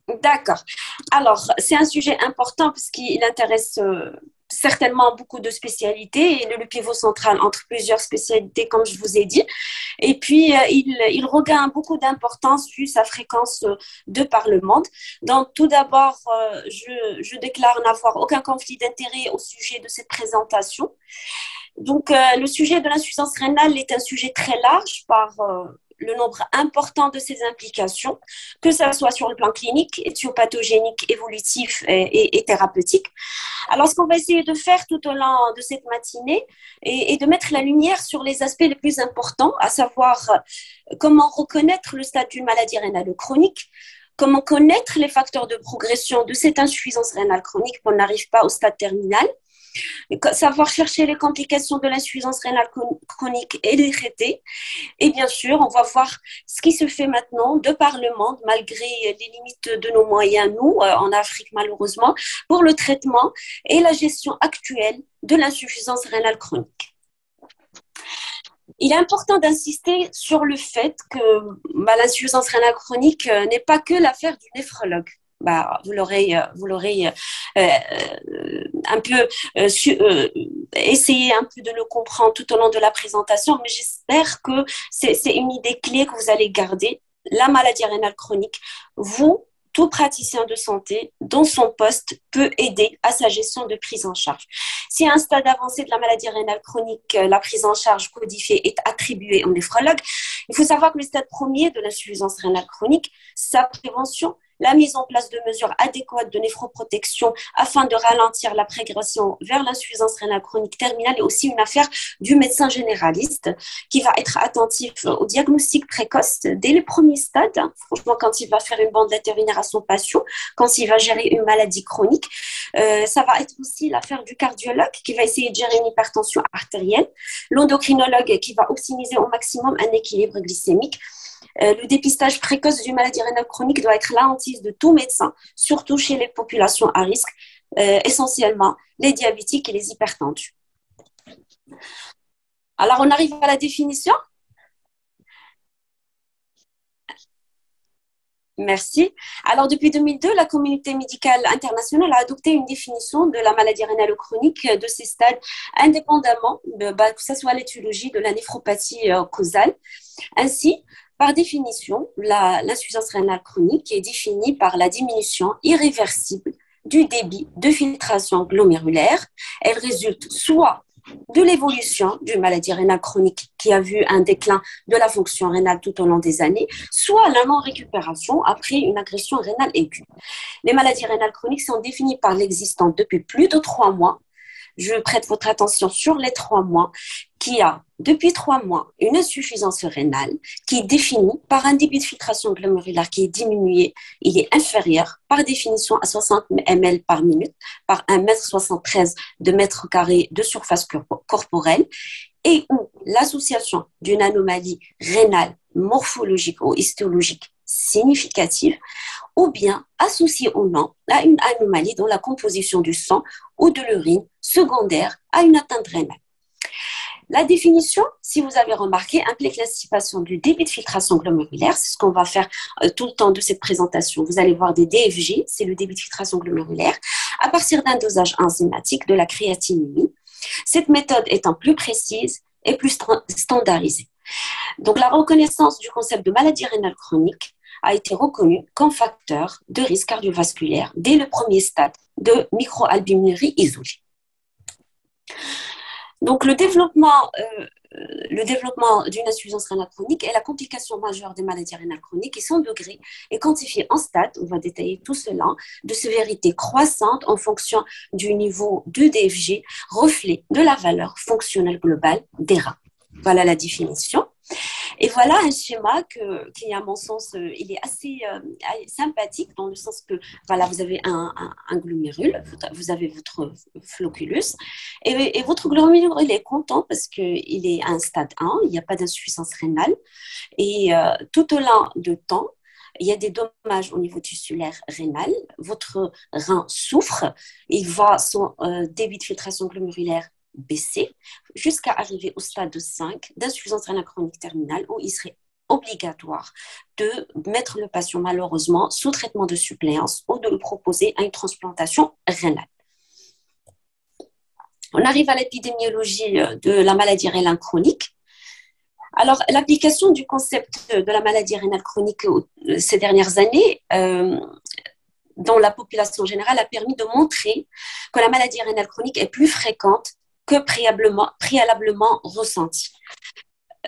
D'accord. Alors, c'est un sujet important parce qu'il intéresse certainement beaucoup de spécialités et le pivot central entre plusieurs spécialités, comme je vous ai dit. Et puis, il regagne beaucoup d'importance vu sa fréquence de par le monde. Donc, tout d'abord, je déclare n'avoir aucun conflit d'intérêt au sujet de cette présentation. Donc, le sujet de l'insuffisance rénale est un sujet très large par le nombre important de ses implications, que ce soit sur le plan clinique, éthiopathogénique, évolutif et thérapeutique. Alors, ce qu'on va essayer de faire tout au long de cette matinée est de mettre la lumière sur les aspects les plus importants, à savoir comment reconnaître le stade d'une maladie rénale chronique, comment connaître les facteurs de progression de cette insuffisance rénale chronique pour qu'on n'arrive pas au stade terminal, savoir chercher les complications de l'insuffisance rénale chronique et les traiter. Et bien sûr, on va voir ce qui se fait maintenant de par le monde, malgré les limites de nos moyens, nous, en Afrique malheureusement, pour le traitement et la gestion actuelle de l'insuffisance rénale chronique. Il est important d'insister sur le fait que l'insuffisance rénale chronique n'est pas que l'affaire du néphrologue. Vous l'aurez un peu essayé un peu de le comprendre tout au long de la présentation, mais j'espère que c'est une idée clé que vous allez garder. La maladie rénale chronique, tout praticien de santé, dans son poste, peut aider à sa gestion de prise en charge. Si à un stade avancé de la maladie rénale chronique, la prise en charge codifiée est attribuée au néphrologue, il faut savoir que le stade premier de l'insuffisance rénale chronique, sa prévention, la mise en place de mesures adéquates de néphroprotection afin de ralentir la progression vers l'insuffisance rénale chronique terminale est aussi une affaire du médecin généraliste qui va être attentif au diagnostic précoce dès les premiers stades. Franchement, quand il va faire une bande vétérinaire à son patient, quand il va gérer une maladie chronique, ça va être aussi l'affaire du cardiologue qui va essayer de gérer une hypertension artérielle, l'endocrinologue qui va optimiser au maximum un équilibre glycémique. Le dépistage précoce d'une maladie rénale chronique doit être la hantise de tout médecin, surtout chez les populations à risque, essentiellement les diabétiques et les hypertendus. Alors, on arrive à la définition. Merci. Alors, depuis 2002, la communauté médicale internationale a adopté une définition de la maladie rénale chronique de ces stades indépendamment, que ce soit l'étiologie de la néphropathie causale. Ainsi, par définition, l'insuffisance rénale chronique est définie par la diminution irréversible du débit de filtration glomérulaire. Elle résulte soit de l'évolution d'une maladie rénale chronique qui a vu un déclin de la fonction rénale tout au long des années, soit la non-récupération après une agression rénale aiguë. Les maladies rénales chroniques sont définies par l'existence depuis plus de 3 mois. Je prête votre attention sur les 3 mois, qui a depuis 3 mois une insuffisance rénale qui est définie par un débit de filtration glomérulaire qui est diminué, il est inférieur par définition à 60 ml par minute par 1,73 m de mètre carré de surface corporelle et où l'association d'une anomalie rénale morphologique ou histologique significative ou bien associée ou non à une anomalie dans la composition du sang ou de l'urine secondaire à une atteinte rénale. La définition, si vous avez remarqué, implique l'anticipation du débit de filtration glomérulaire. C'est ce qu'on va faire tout le temps de cette présentation. Vous allez voir des DFG, c'est le débit de filtration glomérulaire, à partir d'un dosage enzymatique de la créatinémie. Cette méthode étant plus précise et plus standardisée. Donc, la reconnaissance du concept de maladie rénale chronique a été reconnue comme facteur de risque cardiovasculaire dès le premier stade de microalbuminurie isolée. Donc, le développement d'une insuffisance rénale chronique est la complication majeure des maladies rénales chroniques et son degré est quantifié en stade, on va détailler tout cela, de sévérité croissante en fonction du niveau de DFG, reflet de la valeur fonctionnelle globale des reins. Voilà la définition. Et voilà un schéma qui, à mon sens, il est assez sympathique dans le sens que, voilà, vous avez un glomérule, vous avez votre flocculus, et votre glomérule, il est content parce qu'il est à un stade 1, il n'y a pas d'insuffisance rénale, et tout au long de temps, il y a des dommages au niveau tissulaire rénal, votre rein souffre, il voit son débit de filtration glomérulaire baisser jusqu'à arriver au stade 5 d'insuffisance rénale chronique terminale où il serait obligatoire de mettre le patient malheureusement sous traitement de suppléance ou de le proposer à une transplantation rénale. On arrive à l'épidémiologie de la maladie rénale chronique. Alors, l'application du concept de la maladie rénale chronique ces dernières années dans la population générale a permis de montrer que la maladie rénale chronique est plus fréquente que préalablement ressentie.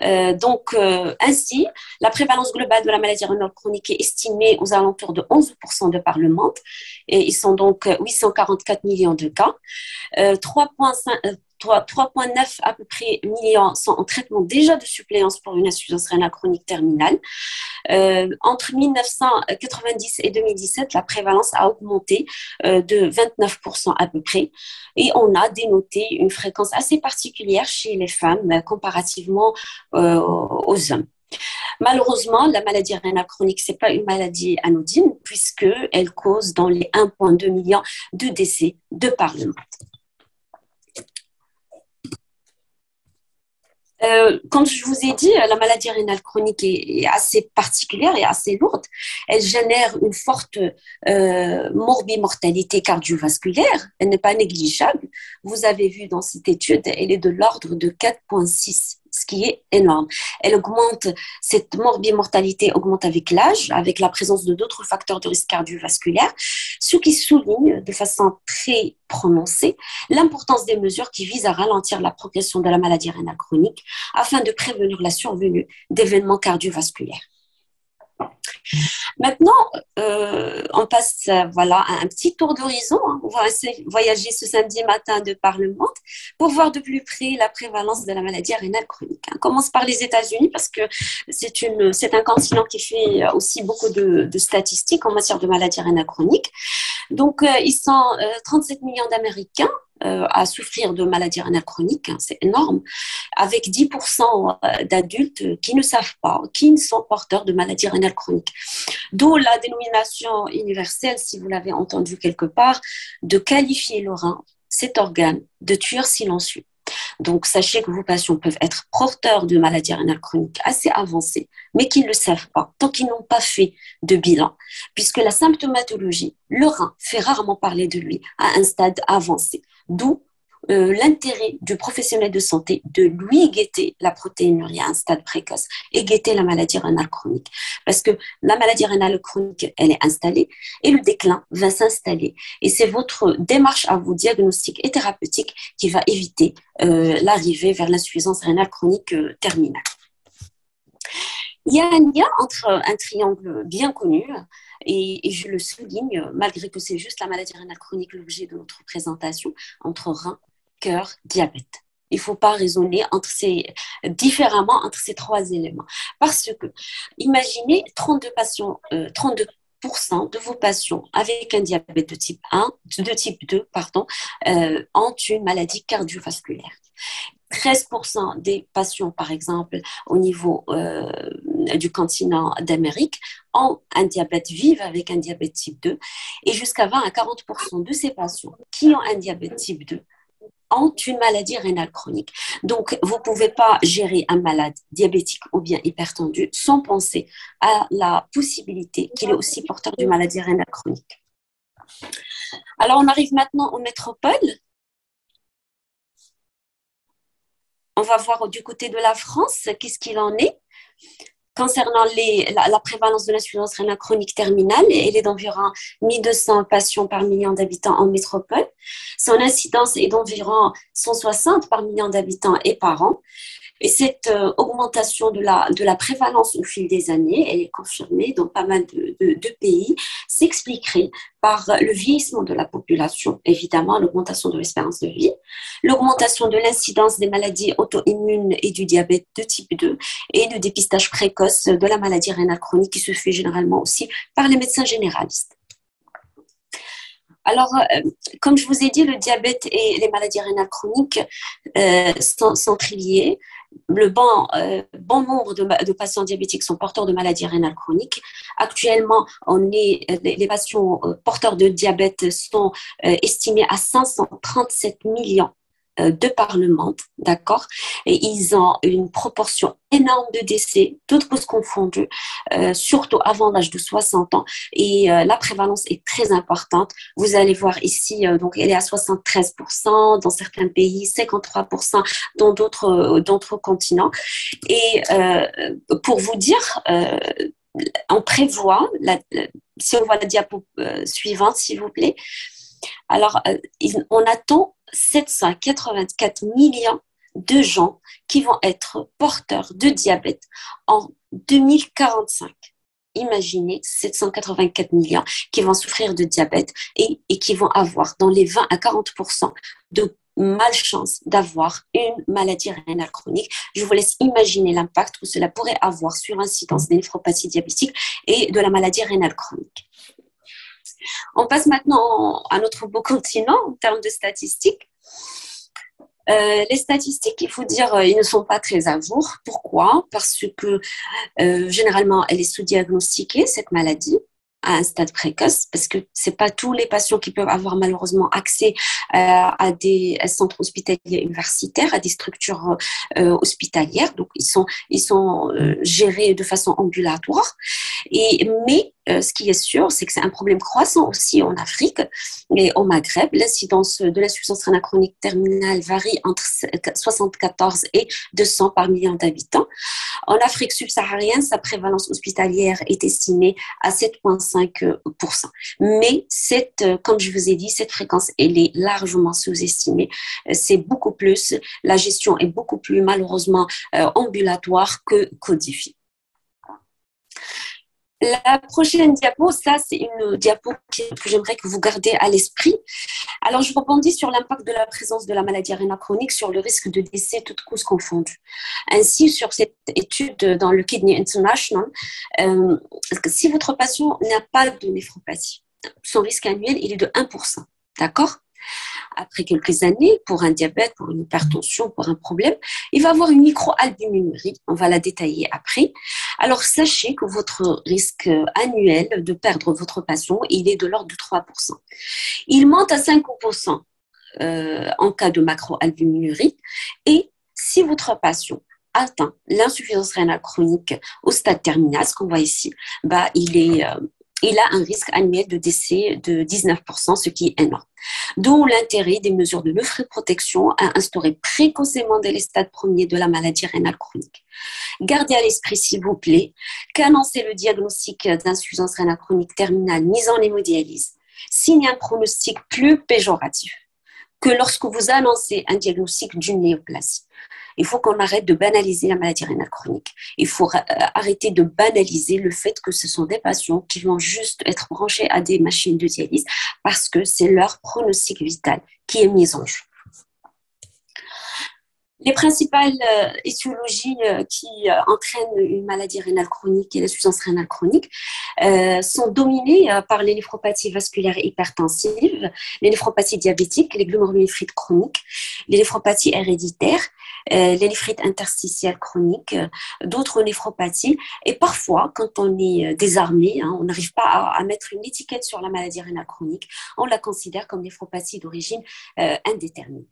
Ainsi, la prévalence globale de la maladie rénale chronique est estimée aux alentours de 11% de par le monde, et ils sont donc 844 millions de cas. 3,9 à peu près millions sont en traitement déjà de suppléance pour une insuffisance rénale chronique terminale. Entre 1990 et 2017, la prévalence a augmenté de 29% à peu près. Et on a dénoté une fréquence assez particulière chez les femmes comparativement aux hommes. Malheureusement, la maladie rénale chronique, ce n'est pas une maladie anodine puisqu'elle cause dans les 1,2 millions de décès de par le monde. Comme je vous ai dit, la maladie rénale chronique est assez particulière et assez lourde. Elle génère une forte morbimortalité cardiovasculaire. Elle n'est pas négligeable. Vous avez vu dans cette étude, elle est de l'ordre de 4,6, ce qui est énorme. Cette morbimortalité augmente avec l'âge, avec la présence de d'autres facteurs de risque cardiovasculaire, ce qui souligne de façon très prononcée l'importance des mesures qui visent à ralentir la progression de la maladie rénale chronique afin de prévenir la survenue d'événements cardiovasculaires. Maintenant, on passe à un petit tour d'horizon. On va essayer de voyager ce samedi matin de par le monde pour voir de plus près la prévalence de la maladie rénale chronique. On commence par les États-Unis parce que c'est un continent qui fait aussi beaucoup de statistiques en matière de maladie rénale chronique. Donc, ils sont 37 millions d'Américains à souffrir de maladie rénale chronique, c'est énorme, avec 10% d'adultes qui ne savent pas, qui sont porteurs de maladie rénale chronique. D'où la dénomination universelle, si vous l'avez entendu quelque part, de qualifier le rein, cet organe, de tueur silencieux. Donc, sachez que vos patients peuvent être porteurs de maladie rénale chronique assez avancée, mais qui ne le savent pas, tant qu'ils n'ont pas fait de bilan, puisque la symptomatologie, le rein, fait rarement parler de lui à un stade avancé. D'où l'intérêt du professionnel de santé de lui guetter la protéinurie à un stade précoce et guetter la maladie rénale chronique. Parce que la maladie rénale chronique, elle est installée et le déclin va s'installer. Et c'est votre démarche à vous, diagnostic et thérapeutique, qui va éviter l'arrivée vers l'insuffisance rénale chronique terminale. Il y a un lien entre un triangle bien connu, et je le souligne, malgré que c'est juste la maladie rénale chronique l'objet de notre présentation, entre rein, cœur, diabète. Il ne faut pas raisonner différemment entre ces trois éléments. Parce que, imaginez 32% de vos patients avec un diabète de type 2 ont une maladie cardiovasculaire. 13% des patients, par exemple, au niveau du continent d'Amérique, vivent avec un diabète type 2, et jusqu'à 20 à 40% de ces patients qui ont un diabète type 2 ont une maladie rénale chronique. Donc, vous ne pouvez pas gérer un malade diabétique ou bien hypertendu sans penser à la possibilité qu'il est aussi porteur d'une maladie rénale chronique. Alors, on arrive maintenant aux métropoles. On va voir du côté de la France, qu'est-ce qu'il en est. Concernant la prévalence de l'insuffisance rénale chronique terminale, elle est d'environ 1200 patients par million d'habitants en métropole. Son incidence est d'environ 160 par million d'habitants et par an. Et cette augmentation de la prévalence au fil des années, elle est confirmée dans pas mal de pays, s'expliquerait par le vieillissement de la population, évidemment, l'augmentation de l'espérance de vie, l'augmentation de l'incidence des maladies auto-immunes et du diabète de type 2 et le dépistage précoce de la maladie rénale chronique qui se fait généralement aussi par les médecins généralistes. Alors, comme je vous ai dit, le diabète et les maladies rénales chroniques sont très liés. Le bon nombre de patients diabétiques sont porteurs de maladies rénales chroniques. Actuellement, les patients porteurs de diabète sont estimés à 537 millions de par le monde, d'accord? Et ils ont une proportion énorme de décès, toutes causes confondues, surtout avant l'âge de 60 ans. Et la prévalence est très importante. Vous allez voir ici, donc elle est à 73% dans certains pays, 53% dans d'autres continents. Et pour vous dire, on prévoit, si on voit la diapo suivante, s'il vous plaît, alors on attend 784 millions de gens qui vont être porteurs de diabète en 2045. Imaginez 784 millions qui vont souffrir de diabète et qui vont avoir dans les 20 à 40% de malchance d'avoir une maladie rénale chronique. Je vous laisse imaginer l'impact que cela pourrait avoir sur l'incidence des néphropathies diabétiques et de la maladie rénale chronique. On passe maintenant à notre beau continent en termes de statistiques. Les statistiques, il faut dire, ils ne sont pas très à jour. Pourquoi? Parce que généralement, elle est sous-diagnostiquée, cette maladie, à un stade précoce, parce que c'est pas tous les patients qui peuvent avoir malheureusement accès à des centres hospitaliers universitaires, à des structures hospitalières. Donc, ils sont gérés de façon ambulatoire. Mais ce qui est sûr, c'est que c'est un problème croissant aussi en Afrique et au Maghreb. L'incidence de l'insuffisance rénale chronique terminale varie entre 74 et 200 par million d'habitants. En Afrique subsaharienne, sa prévalence hospitalière est estimée à 7,5%. Mais comme je vous ai dit, cette fréquence, elle est largement sous-estimée. C'est beaucoup plus, la gestion est beaucoup plus malheureusement ambulatoire que codifiée. La prochaine diapo, ça c'est une diapo que j'aimerais que vous gardez à l'esprit. Alors je rebondis sur l'impact de la présence de la maladie rénale chronique sur le risque de décès toutes causes confondues. Ainsi, sur cette étude dans le Kidney International, si votre patient n'a pas de néphropathie, son risque annuel il est de 1%, d'accord? Après quelques années, pour un diabète, pour une hypertension, pour un problème, il va avoir une microalbuminurie. On va la détailler après. Alors, sachez que votre risque annuel de perdre votre patient, il est de l'ordre de 3%. Il monte à 5% en cas de macroalbuminurie. Et si votre patient atteint l'insuffisance rénale chronique au stade terminal, ce qu'on voit ici, il a un risque annuel de décès de 19%, ce qui est énorme. D'où l'intérêt des mesures de nephroprotection à instaurer précocement dès les stades premiers de la maladie rénale chronique. Gardez à l'esprit, s'il vous plaît, qu'annoncer le diagnostic d'insuffisance rénale chronique terminale mise en hémodialyse signe un pronostic plus péjoratif que lorsque vous annoncez un diagnostic d'une néoplasie. Il faut qu'on arrête de banaliser la maladie rénale chronique. Il faut arrêter de banaliser le fait que ce sont des patients qui vont juste être branchés à des machines de dialyse parce que c'est leur pronostic vital qui est mis en jeu. Les principales étiologies qui entraînent une maladie rénale chronique et l'insuffisance rénale chronique sont dominées par les néphropathies vasculaires hypertensives, les néphropathies diabétiques, les glomérulonéphrite chroniques, les néphropathies héréditaires, les néphrites interstitielles chroniques, d'autres néphropathies. Et parfois, quand on est désarmé, on n'arrive pas à mettre une étiquette sur la maladie rénale chronique, on la considère comme néphropathie d'origine indéterminée.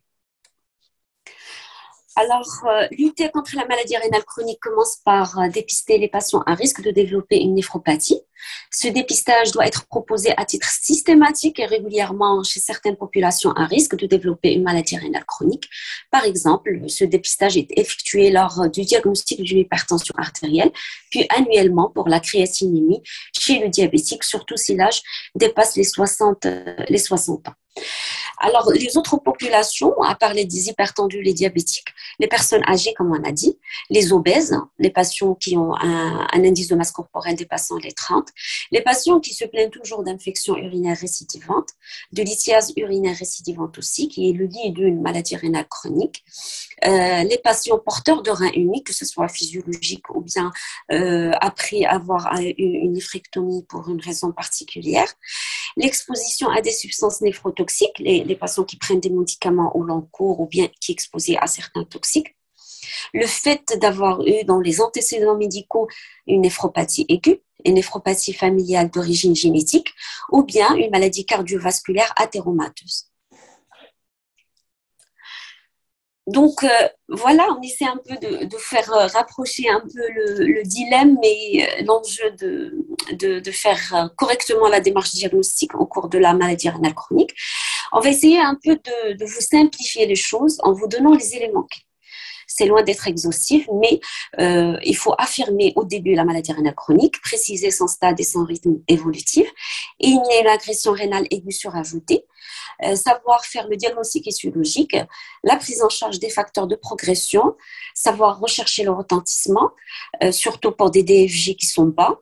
Alors, lutter contre la maladie rénale chronique commence par dépister les patients à risque de développer une néphropathie. Ce dépistage doit être proposé à titre systématique et régulièrement chez certaines populations à risque de développer une maladie rénale chronique. Par exemple, ce dépistage est effectué lors du diagnostic d'une hypertension artérielle, puis annuellement pour la créatinémie chez le diabétique, surtout si l'âge dépasse les 60 ans. Alors, les autres populations, à part les hypertendus, les diabétiques, les personnes âgées, comme on a dit, les obèses, les patients qui ont un indice de masse corporelle dépassant les 30, les patients qui se plaignent toujours d'infections urinaires récidivantes, de lithiase urinaire récidivante aussi, qui est le lit d'une maladie rénale chronique, les patients porteurs de reins uniques, que ce soit physiologique ou bien après avoir eu une nephrectomie pour une raison particulière, l'exposition à des substances néphrotoxiques, les patients qui prennent des médicaments au long cours ou bien qui sont exposés à certains toxiques, le fait d'avoir eu dans les antécédents médicaux une néphropathie aiguë, une néphropathie familiale d'origine génétique ou bien une maladie cardiovasculaire athéromateuse. Donc, voilà, on essaie un peu de faire rapprocher un peu le dilemme et l'enjeu de faire correctement la démarche diagnostique au cours de la maladie rénale chronique. On va essayer un peu de vous simplifier les choses en vous donnant les éléments clés. C'est loin d'être exhaustif, mais il faut affirmer au début la maladie rénale chronique, préciser son stade et son rythme évolutif, éliminer l'agression rénale aiguë surajoutée, savoir faire le diagnostic étiologique, la prise en charge des facteurs de progression, savoir rechercher le retentissement, surtout pour des DFG qui sont bas,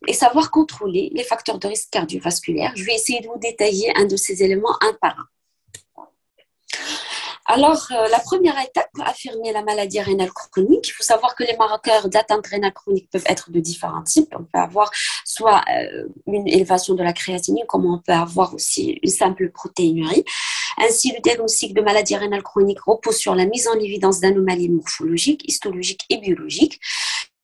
et savoir contrôler les facteurs de risque cardiovasculaire. Je vais essayer de vous détailler un de ces éléments un par un. Alors, la première étape, affirmer la maladie rénale chronique. Il faut savoir que les marqueurs d'atteinte rénale chronique peuvent être de différents types. On peut avoir soit une élévation de la créatinine, comme on peut avoir aussi une simple protéinurie. Ainsi, le diagnostic de maladie rénale chronique repose sur la mise en évidence d'anomalies morphologiques, histologiques et biologiques.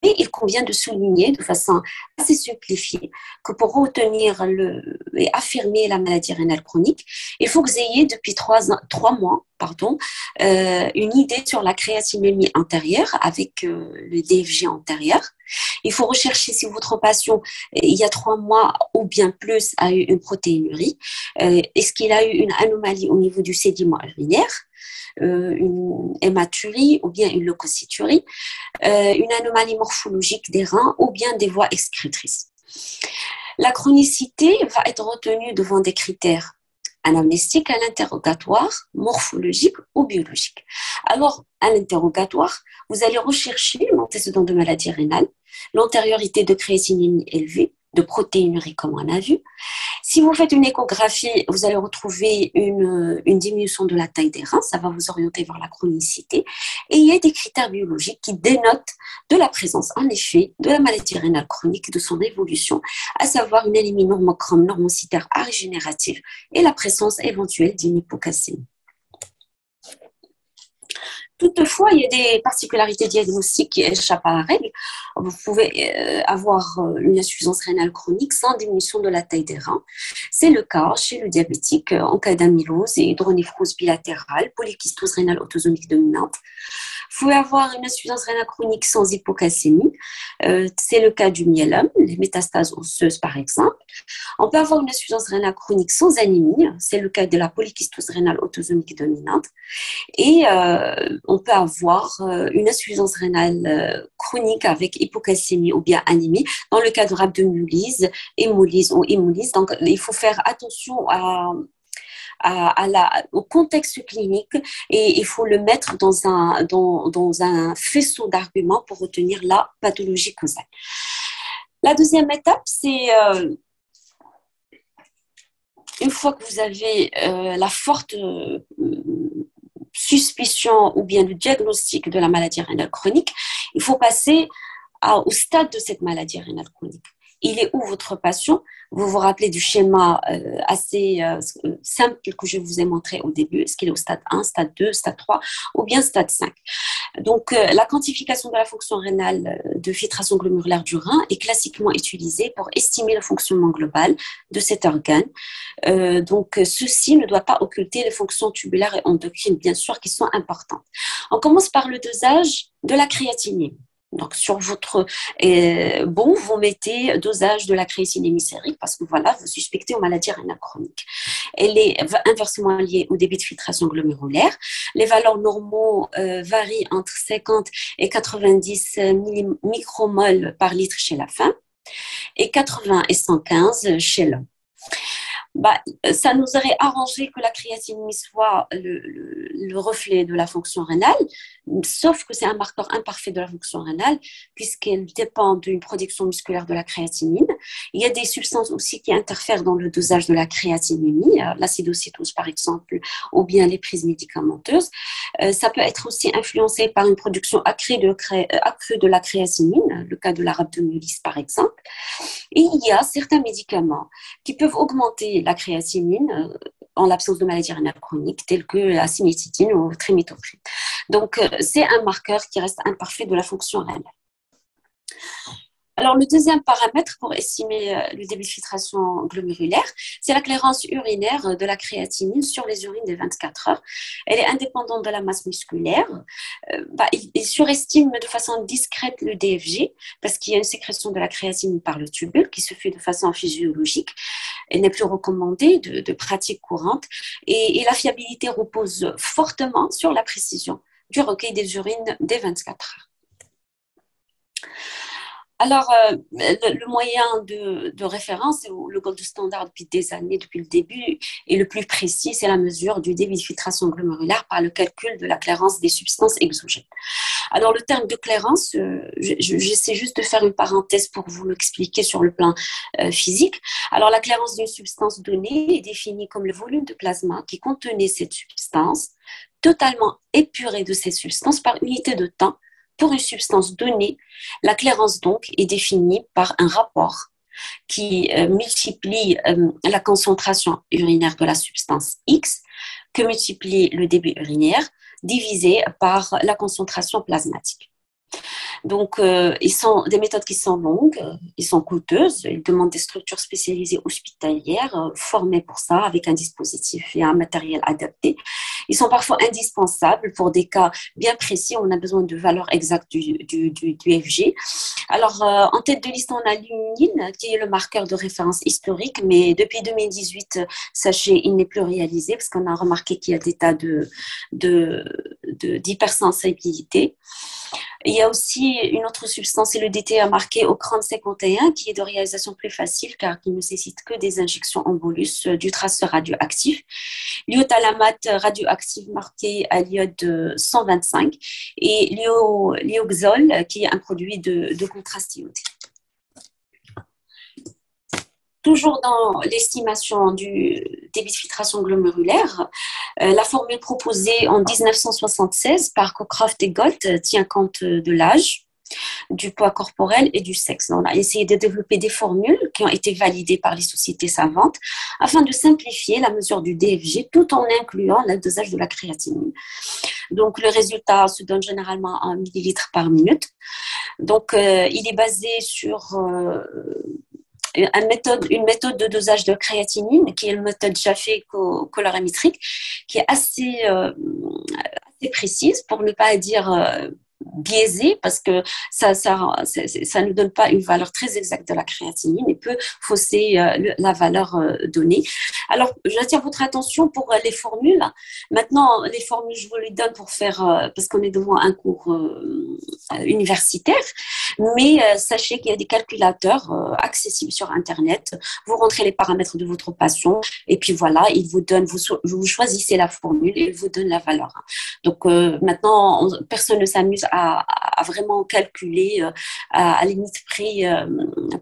Et il convient de souligner de façon assez simplifiée que pour retenir et affirmer la maladie rénale chronique, il faut que vous ayez depuis 3 mois une idée sur la créatinémie antérieure avec le DFG antérieur. Il faut rechercher si votre patient, il y a 3 mois ou bien plus, a eu une protéinurie. Est-ce qu'il a eu une anomalie au niveau du sédiment urinaire, une hématurie ou bien une leucocyturie, une anomalie morphologique des reins ou bien des voies excrétrices. La chronicité va être retenue devant des critères anamnéstiques à l'interrogatoire, morphologique ou biologique. Alors, à l'interrogatoire, vous allez rechercher l'antécédent de maladie rénale, l'antériorité de créatinémie élevée, de protéinurie comme on a vu. Si vous faites une échographie, vous allez retrouver une diminution de la taille des reins, ça va vous orienter vers la chronicité. Et il y a des critères biologiques qui dénotent de la présence, en effet, de la maladie rénale chronique, de son évolution, à savoir une anémie normochrome normocytaire arégénérative et la présence éventuelle d'une hypocalcémie. Toutefois, il y a des particularités diagnostiques qui échappent à la règle. Vous pouvez avoir une insuffisance rénale chronique sans diminution de la taille des reins. C'est le cas chez le diabétique en cas d'amylose et hydronéphrose bilatérale, polykystose rénale autosomique dominante. Vous pouvez avoir une insuffisance rénale chronique sans hypocalcémie. C'est le cas du myélome, les métastases osseuses par exemple. On peut avoir une insuffisance rénale chronique sans anémie. C'est le cas de la polykystose rénale autosomique dominante. Et on peut avoir une insuffisance rénale chronique avec hypocalcémie ou bien anémie dans le cas de rhabdomyolyse, hémolyse ou hémolyse. Donc, il faut faire attention au contexte clinique et il faut le mettre dans un faisceau d'arguments pour retenir la pathologie causale. La deuxième étape, c'est une fois que vous avez la forte suspicion ou bien le diagnostic de la maladie rénale chronique, il faut passer au stade de cette maladie rénale chronique. Il est où votre patient? Vous vous rappelez du schéma assez simple que je vous ai montré au début. Est-ce qu'il est au stade 1, stade 2, stade 3 ou bien stade 5? Donc, la quantification de la fonction rénale de filtration glomérulaire du rein est classiquement utilisée pour estimer le fonctionnement global de cet organe. Donc, ceci ne doit pas occulter les fonctions tubulaires et endocrines, bien sûr, qui sont importantes. On commence par le dosage de la créatinine. Donc, sur votre vous mettez dosage de la créatinémie sérique parce que voilà, vous suspectez aux maladies rénales chroniques. Elle est inversement liée au débit de filtration glomérulaire. Les valeurs normaux varient entre 50 et 90 micromoles par litre chez la femme et 80 et 115 chez l'homme. Ça nous aurait arrangé que la créatinine soit le reflet de la fonction rénale, sauf que c'est un marqueur imparfait de la fonction rénale puisqu'elle dépend d'une production musculaire de la créatinine. Il y a des substances aussi qui interfèrent dans le dosage de la créatinémie, l'acidocétose par exemple, ou bien les prises médicamenteuses. Ça peut être aussi influencé par une production accrue de la créatinine, le cas de la rhabdomyolyse par exemple. Et il y a certains médicaments qui peuvent augmenter la créatinine en l'absence de maladie rénale chronique, tels que la cimétidine ou trimethoprim. Donc, c'est un marqueur qui reste imparfait de la fonction rénale. Alors, le deuxième paramètre pour estimer le débit de filtration glomérulaire, c'est la clairance urinaire de la créatinine sur les urines des 24 heures. Elle est indépendante de la masse musculaire. Il surestime de façon discrète le DFG parce qu'il y a une sécrétion de la créatinine par le tubule qui se fait de façon physiologique. Elle n'est plus recommandée de pratique courante et la fiabilité repose fortement sur la précision du recueil des urines des 24 heures. Alors, le moyen de référence, le gold standard depuis des années, depuis le début, et le plus précis, c'est la mesure du débit de filtration glomérulaire par le calcul de la clairance des substances exogènes. Alors, le terme de clairance, j'essaie juste de faire une parenthèse pour vous l'expliquer sur le plan physique. Alors, la clairance d'une substance donnée est définie comme le volume de plasma qui contenait cette substance, totalement épuré de cette substance par unité de temps. Pour une substance donnée, la clairance donc est définie par un rapport qui multiplie la concentration urinaire de la substance X que multiplie le débit urinaire divisé par la concentration plasmatique. Donc, ils sont des méthodes qui sont longues, ils sont coûteuses, ils demandent des structures spécialisées hospitalières formées pour ça, avec un dispositif et un matériel adapté. Ils sont parfois indispensables pour des cas bien précis où on a besoin de valeurs exactes du FG. Alors, en tête de liste, on a l'unine, qui est le marqueur de référence historique, mais depuis 2018, sachez, il n'est plus réalisé parce qu'on a remarqué qu'il y a des tas d'hypersensibilité. Il y a aussi une autre substance, c'est le DTA marqué au crâne 51, qui est de réalisation plus facile car il ne nécessite que des injections en bolus du traceur radioactif. L'iotalamate radioactif marqué à l'iode 125 et l'ioxol qui est un produit de contraste iodé. Toujours dans l'estimation du débit de filtration glomérulaire, la formule proposée en 1976 par Cockcroft et Gold tient compte de l'âge, du poids corporel et du sexe. On a essayé de développer des formules qui ont été validées par les sociétés savantes afin de simplifier la mesure du DFG tout en incluant le dosage de la créatinine. Donc, le résultat se donne généralement en millilitres par minute. Donc, il est basé sur une méthode de dosage de créatinine qui est une méthode Jaffe-colorimétrique qui est assez précise pour ne pas dire biaisé parce que ça ne donne pas une valeur très exacte de la créatinine et peut fausser la valeur donnée. Alors, j'attire votre attention pour les formules. Maintenant, les formules, je vous les donne pour faire, parce qu'on est devant un cours universitaire, mais sachez qu'il y a des calculateurs accessibles sur Internet. Vous rentrez les paramètres de votre patient et puis voilà, il vous donne, vous choisissez la formule et il vous donne la valeur. Donc, maintenant, personne ne s'amuse à vraiment calculer à limite près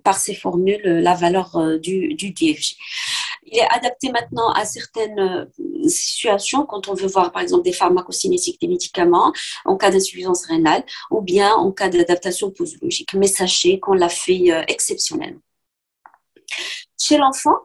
par ces formules la valeur du DFG. Il est adapté maintenant à certaines situations quand on veut voir par exemple des pharmacocinétiques, des médicaments en cas d'insuffisance rénale ou bien en cas d'adaptation posologique. Mais sachez qu'on l'a fait exceptionnellement. Chez l'enfant,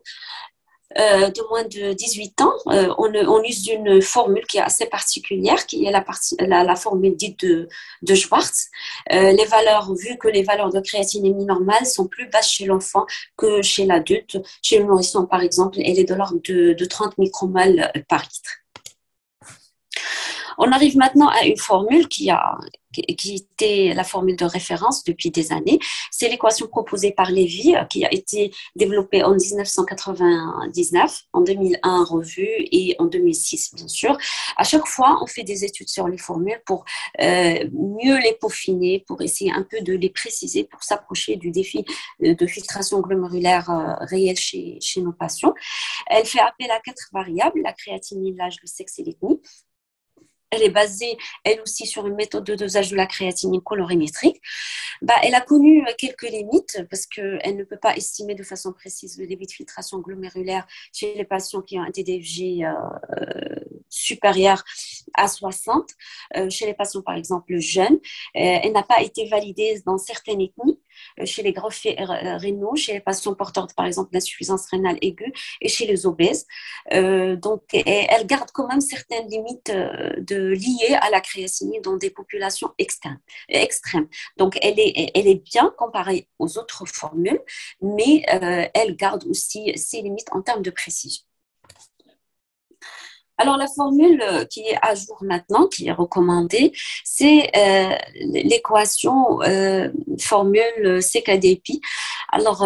de moins de 18 ans, on use une formule qui est assez particulière, qui est la formule dite de Schwartz. Les valeurs, vu que les valeurs de créatinémie normale sont plus basses chez l'enfant que chez l'adulte. Chez le nourrisson, par exemple, elle est de l'ordre de 30 micromol par litre. On arrive maintenant à une formule qui était la formule de référence depuis des années. C'est l'équation proposée par Lévy qui a été développée en 1999, en 2001 revue et en 2006 bien sûr. À chaque fois, on fait des études sur les formules pour mieux les peaufiner, pour essayer un peu de les préciser, pour s'approcher du défi de filtration glomérulaire réel chez nos patients. Elle fait appel à 4 variables, la créatinine, l'âge, le sexe et l'ethnie. Elle est basée, elle aussi, sur une méthode de dosage de la créatinine colorimétrique. Elle a connu quelques limites parce qu'elle ne peut pas estimer de façon précise le débit de filtration glomérulaire chez les patients qui ont un TDFG supérieur à 60. Chez les patients, par exemple, jeunes, elle n'a pas été validée dans certaines ethnies. chez les greffiers rénaux, chez les patients porteurs, par exemple, d'insuffisance rénale aiguë et chez les obèses. Elle garde quand même certaines limites liées à la créatinine dans des populations extrêmes. Donc, elle est bien comparée aux autres formules, mais elle garde aussi ses limites en termes de précision. Alors, la formule qui est à jour maintenant, qui est recommandée, c'est l'équation formule CKD-EPI. Alors,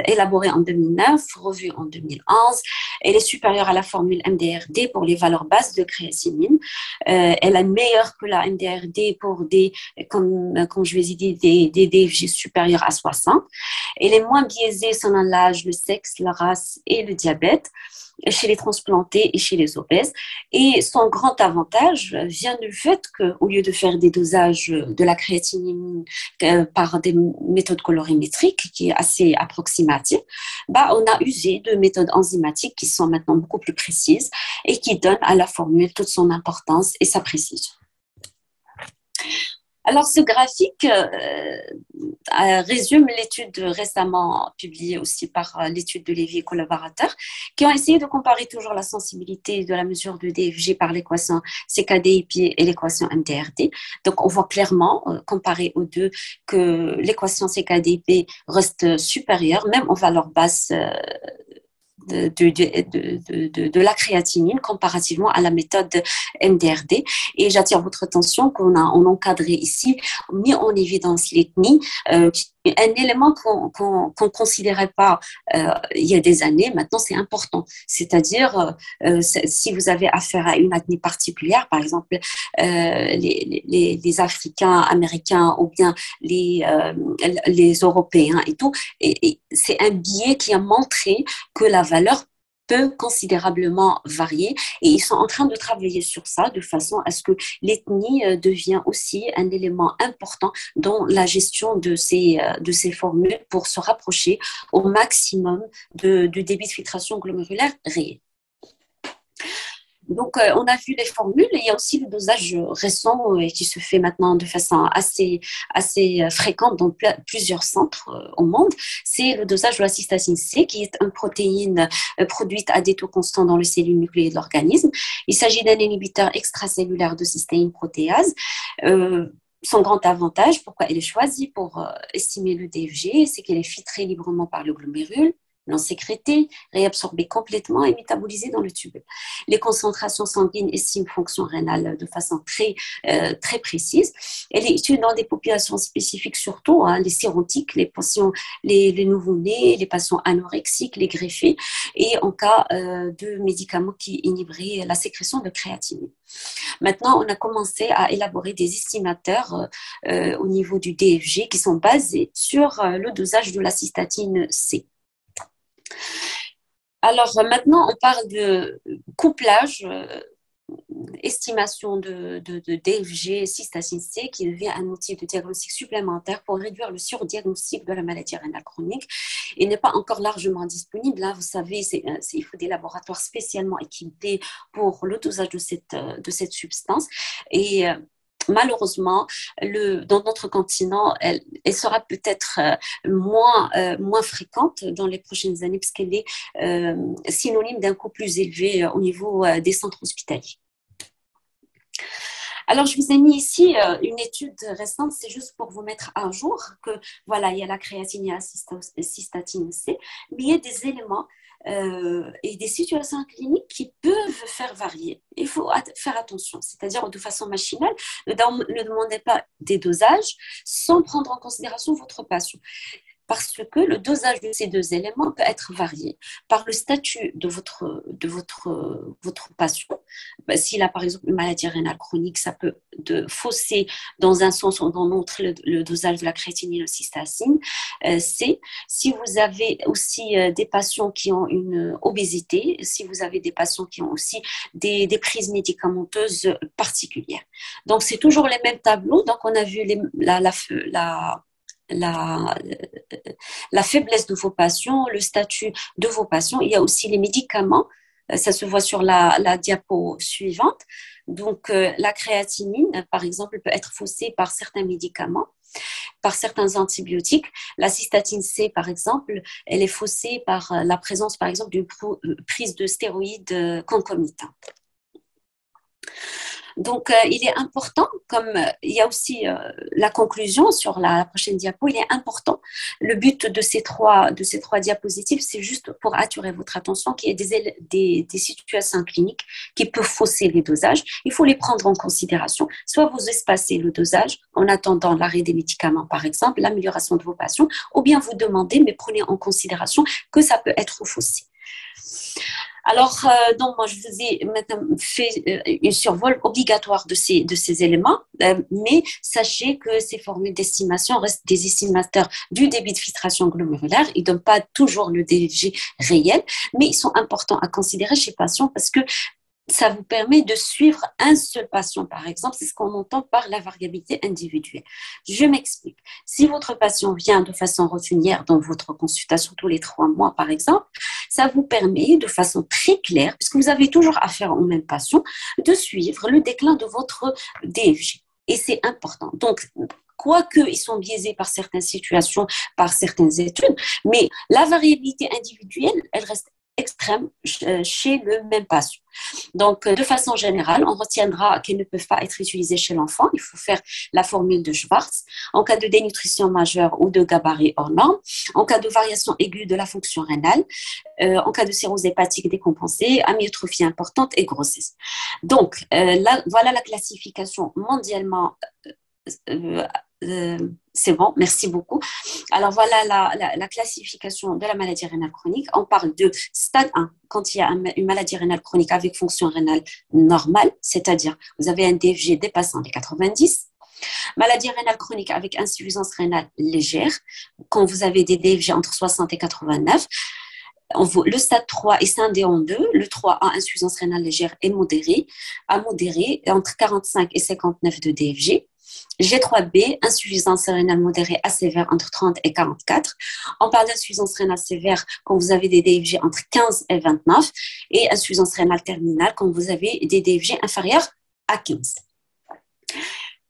élaborée en 2009, revue en 2011, elle est supérieure à la formule MDRD pour les valeurs basses de créatinine. Elle est meilleure que la MDRD pour comme je vous ai dit, des DFG supérieurs à 60. Elle est moins biaisée selon l'âge, le sexe, la race et le diabète, chez les transplantés et chez les obèses. Et son grand avantage vient du fait qu'au lieu de faire des dosages de la créatinine par des méthodes colorimétriques, qui est assez approximative, on a usé de méthodes enzymatiques qui sont maintenant beaucoup plus précises et qui donnent à la formule toute son importance et sa précision. Alors, ce graphique résume l'étude récemment publiée aussi par l'étude de Lévy et collaborateurs, qui ont essayé de comparer toujours la sensibilité de la mesure de DFG par l'équation CKD-EPI et l'équation MDRD. Donc, on voit clairement, comparé aux deux, que l'équation CKD-EPI reste supérieure, même en valeur basse de la créatinine comparativement à la méthode MDRD. Et j'attire votre attention qu'on a encadré ici, mis en évidence l'ethnie, un élément qu'on considérait pas il y a des années. Maintenant, c'est important. C'est-à-dire, si vous avez affaire à une ethnie particulière, par exemple les Africains, Américains ou bien les Européens et tout, et c'est un biais qui a montré que la valeur peut considérablement varier et ils sont en train de travailler sur ça de façon à ce que l'ethnie devienne aussi un élément important dans la gestion de ces formules pour se rapprocher au maximum du débit de filtration glomérulaire réel. Donc, on a vu les formules et il y a aussi le dosage récent qui se fait maintenant de façon assez fréquente dans plusieurs centres au monde. C'est le dosage de la cystatine C, qui est une protéine produite à des taux constants dans les cellules nucléées de l'organisme. Il s'agit d'un inhibiteur extracellulaire de cystéine protéase. Son grand avantage, pourquoi elle est choisie pour estimer le DFG, c'est qu'elle est filtrée librement par le glomérule, non sécrétée, réabsorbée complètement et métabolisée dans le tubule. Les concentrations sanguines estiment fonction rénale de façon très précise. Elle est étudiée dans des populations spécifiques surtout, les sérotiques, les patients, les nouveau-nés, les patients anorexiques, les greffés et en cas de médicaments qui inhiberaient la sécrétion de créatinine. Maintenant, on a commencé à élaborer des estimateurs au niveau du DFG qui sont basés sur le dosage de la cystatine C. Alors maintenant, on parle de couplage, estimation de DFG cystatine C qui devient un outil de diagnostic supplémentaire pour réduire le surdiagnostic de la maladie rénale chronique et n'est pas encore largement disponible. Là, vous savez, il faut des laboratoires spécialement équipés pour le dosage de cette substance et malheureusement, dans notre continent, elle sera peut-être moins fréquente dans les prochaines années parce qu'elle est synonyme d'un coût plus élevé au niveau des centres hospitaliers. Alors, je vous ai mis ici une étude récente, c'est juste pour vous mettre à jour que, voilà, il y a la créatinine et la cystatine C, mais il y a des éléments et des situations cliniques qui peuvent faire varier. Il faut faire attention, c'est-à-dire de façon machinale, ne demandez pas des dosages sans prendre en considération votre patient. Parce que le dosage de ces deux éléments peut être varié par le statut de votre patient. S'il a par exemple une maladie rénale chronique, ça peut fausser dans un sens ou dans l'autre le dosage de la créatinine ou cystatine C. Si vous avez aussi des patients qui ont une obésité, si vous avez des patients qui ont aussi des prises médicamenteuses particulières. Donc, c'est toujours les mêmes tableaux. Donc, on a vu la faiblesse de vos patients, le statut de vos patients. Il y a aussi les médicaments. Ça se voit sur la diapo suivante. Donc, la créatinine, par exemple, peut être faussée par certains médicaments. par certains antibiotiques. La cystatine C, par exemple, elle est faussée par la présence, par exemple, d'une prise de stéroïdes concomitants. Donc, il est important, comme il y a aussi la conclusion sur la prochaine diapo, il est important. Le but de ces trois diapositives, c'est juste pour attirer votre attention qu'il y a des situations cliniques qui peuvent fausser les dosages. Il faut les prendre en considération. Soit vous espacez le dosage en attendant l'arrêt des médicaments, par exemple, l'amélioration de vos patients, ou bien vous demandez, mais prenez en considération que ça peut être faussé. Alors, donc, moi, je vous ai maintenant fait un survol obligatoire de ces éléments, mais sachez que ces formules d'estimation restent des estimateurs du débit de filtration glomérulaire. Ils ne donnent pas toujours le DFG réel, mais ils sont importants à considérer chez les patients parce que ça vous permet de suivre un seul patient, par exemple. C'est ce qu'on entend par la variabilité individuelle. Je m'explique. Si votre patient vient de façon routinière dans votre consultation tous les 3 mois, par exemple, ça vous permet de façon très claire, puisque vous avez toujours affaire au même patient, de suivre le déclin de votre DFG. Et c'est important. Donc, quoique ils sont biaisés par certaines situations, par certaines études, mais la variabilité individuelle, elle reste extrême chez le même patient. Donc, de façon générale, on retiendra qu'ils ne peuvent pas être utilisés chez l'enfant. Il faut faire la formule de Schwartz. En cas de dénutrition majeure ou de gabarit hors norme, en cas de variation aiguë de la fonction rénale, en cas de cirrhose hépatique décompensée, amyotrophie importante et grossesse. Donc, voilà la classification mondialement c'est bon, merci beaucoup. Alors voilà la classification de la maladie rénale chronique. On parle de stade 1, quand il y a une maladie rénale chronique avec fonction rénale normale, c'est-à-dire vous avez un DFG dépassant les 90. Maladie rénale chronique avec insuffisance rénale légère, quand vous avez des DFG entre 60 et 89. Le stade 3 est scindé en deux. Le 3A, insuffisance rénale légère et modérée, à modérée, entre 45 et 59 de DFG. G3B, insuffisance rénale modérée à sévère entre 30 et 44. On parle d'insuffisance rénale sévère quand vous avez des DFG entre 15 et 29 et insuffisance rénale terminale quand vous avez des DFG inférieurs à 15.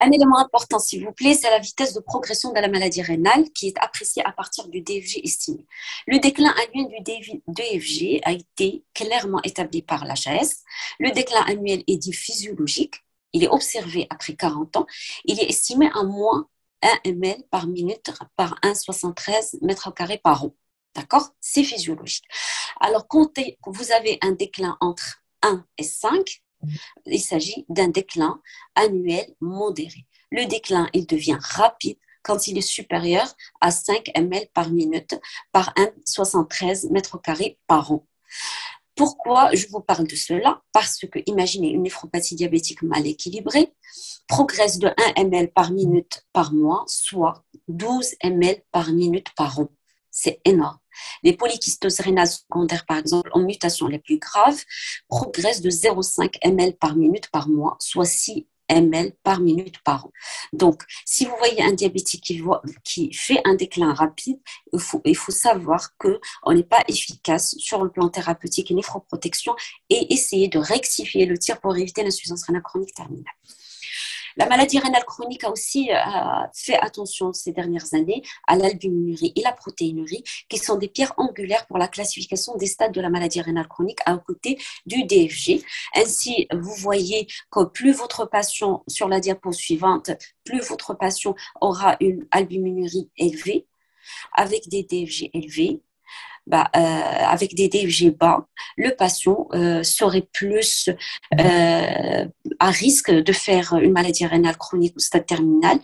Un élément important, s'il vous plaît, c'est la vitesse de progression de la maladie rénale qui est appréciée à partir du DFG estimé. Le déclin annuel du DFG a été clairement établi par l'HAS. Le déclin annuel est dit physiologique. Il est observé après 40 ans. Il est estimé à moins 1 ml par minute par 1,73 m² par an. D'accord? C'est physiologique. Alors, quand vous avez un déclin entre 1 et 5, il s'agit d'un déclin annuel modéré. Le déclin, il devient rapide quand il est supérieur à 5 ml par minute par 1,73 m² par an. Pourquoi je vous parle de cela? Parce que, imaginez une néphropathie diabétique mal équilibrée, progresse de 1 ml par minute par mois, soit 12 ml par minute par an. C'est énorme. Les polykystoses rénales secondaires, par exemple, en mutation les plus graves, progressent de 0,5 ml par minute par mois, soit 6 ml par minute par an. Donc, si vous voyez un diabétique qui fait un déclin rapide, il faut savoir qu'on n'est pas efficace sur le plan thérapeutique et néphroprotection et essayer de rectifier le tir pour éviter l'insuffisance rénale chronique terminale. La maladie rénale chronique a aussi fait attention ces dernières années à l'albuminurie et la protéinurie, qui sont des pierres angulaires pour la classification des stades de la maladie rénale chronique à côté du DFG. Ainsi, vous voyez que plus votre patient, sur la diapo suivante, plus votre patient aura une albuminurie élevée, avec des DFG élevés, avec des DFG bas, le patient serait plus à risque de faire une maladie rénale chronique au stade terminal.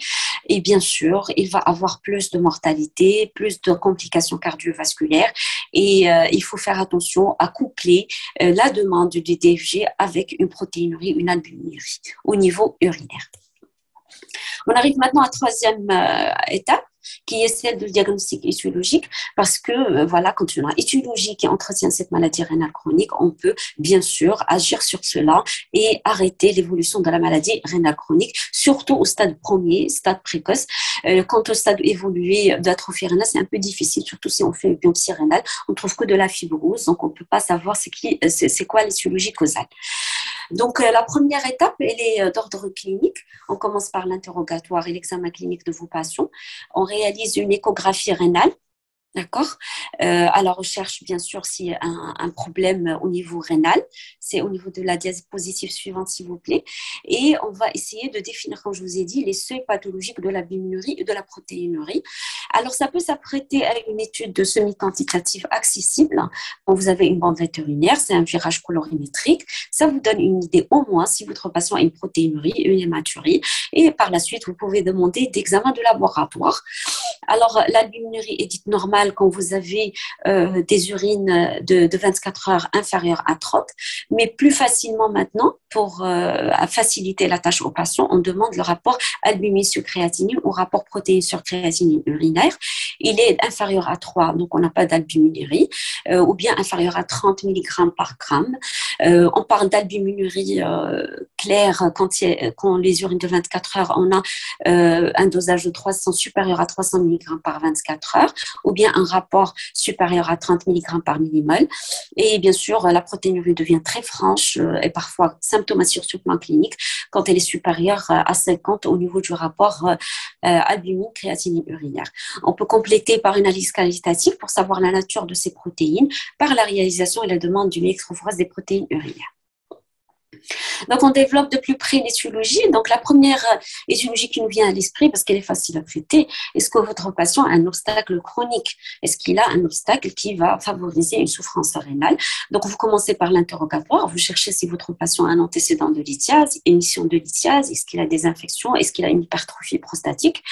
Et bien sûr, il va avoir plus de mortalité, plus de complications cardiovasculaires. Et il faut faire attention à coupler la demande du DFG avec une protéinurie, une albuminurie au niveau urinaire. On arrive maintenant à la troisième étape, qui est celle du diagnostic étiologique, parce que voilà, quand on a étiologie qui entretient cette maladie rénale chronique, on peut bien sûr agir sur cela et arrêter l'évolution de la maladie rénale chronique, surtout au stade premier, stade précoce. Quant au stade évolué d'atrophie rénale, c'est un peu difficile, surtout si on fait une biopsie rénale, on trouve que de la fibrose, donc on ne peut pas savoir c'est quoi l'étiologie causale. Donc, la première étape, elle est d'ordre clinique. On commence par l'interrogatoire et l'examen clinique de vos patients. On réalise une échographie rénale. D'accord. À la recherche, bien sûr, s'il y a un problème au niveau rénal, c'est au niveau de la diapositive suivante, s'il vous plaît. Et on va essayer de définir, comme je vous ai dit, les seuils pathologiques de la binurie et de la protéinurie. Alors, ça peut s'apprêter à une étude de semi-quantitative accessible. Quand vous avez une bande vétérinaire, c'est un virage colorimétrique. Ça vous donne une idée au moins si votre patient a une protéinurie, une hématurie. Et par la suite, vous pouvez demander d'examen de laboratoire. Alors, l'albuminurie est dite normale quand vous avez des urines de 24 heures inférieures à 30, mais plus facilement maintenant, pour faciliter la tâche au patient, on demande le rapport albumin sur créatinine ou rapport protéines sur créatinine urinaire. Il est inférieur à 3, donc on n'a pas d'albuminurie, ou bien inférieur à 30 mg par gramme. On parle d'albuminurie claire quand les urines de 24 heures, on a un dosage de 300 supérieur à 300 mg par 24 heures, ou bien un rapport supérieur à 30 mg par millimole. Et bien sûr, la protéinurie devient très franche et parfois symptomatique sur le plan clinique quand elle est supérieure à 50 au niveau du rapport albumine-créatinine urinaire. On peut compléter par une analyse qualitative pour savoir la nature de ces protéines par la réalisation et la demande d'une électrophorèse des protéines urinaires. Donc, on développe de plus près l'étiologie. Donc, la première étiologie qui nous vient à l'esprit, parce qu'elle est facile à traiter, est-ce que votre patient a un obstacle chronique? Est-ce qu'il a un obstacle qui va favoriser une souffrance rénale? Donc, vous commencez par l'interrogatoire. Vous cherchez si votre patient a un antécédent de lithiase, émission de lithiase, est-ce qu'il a des infections, est-ce qu'il a une hypertrophie prostatique?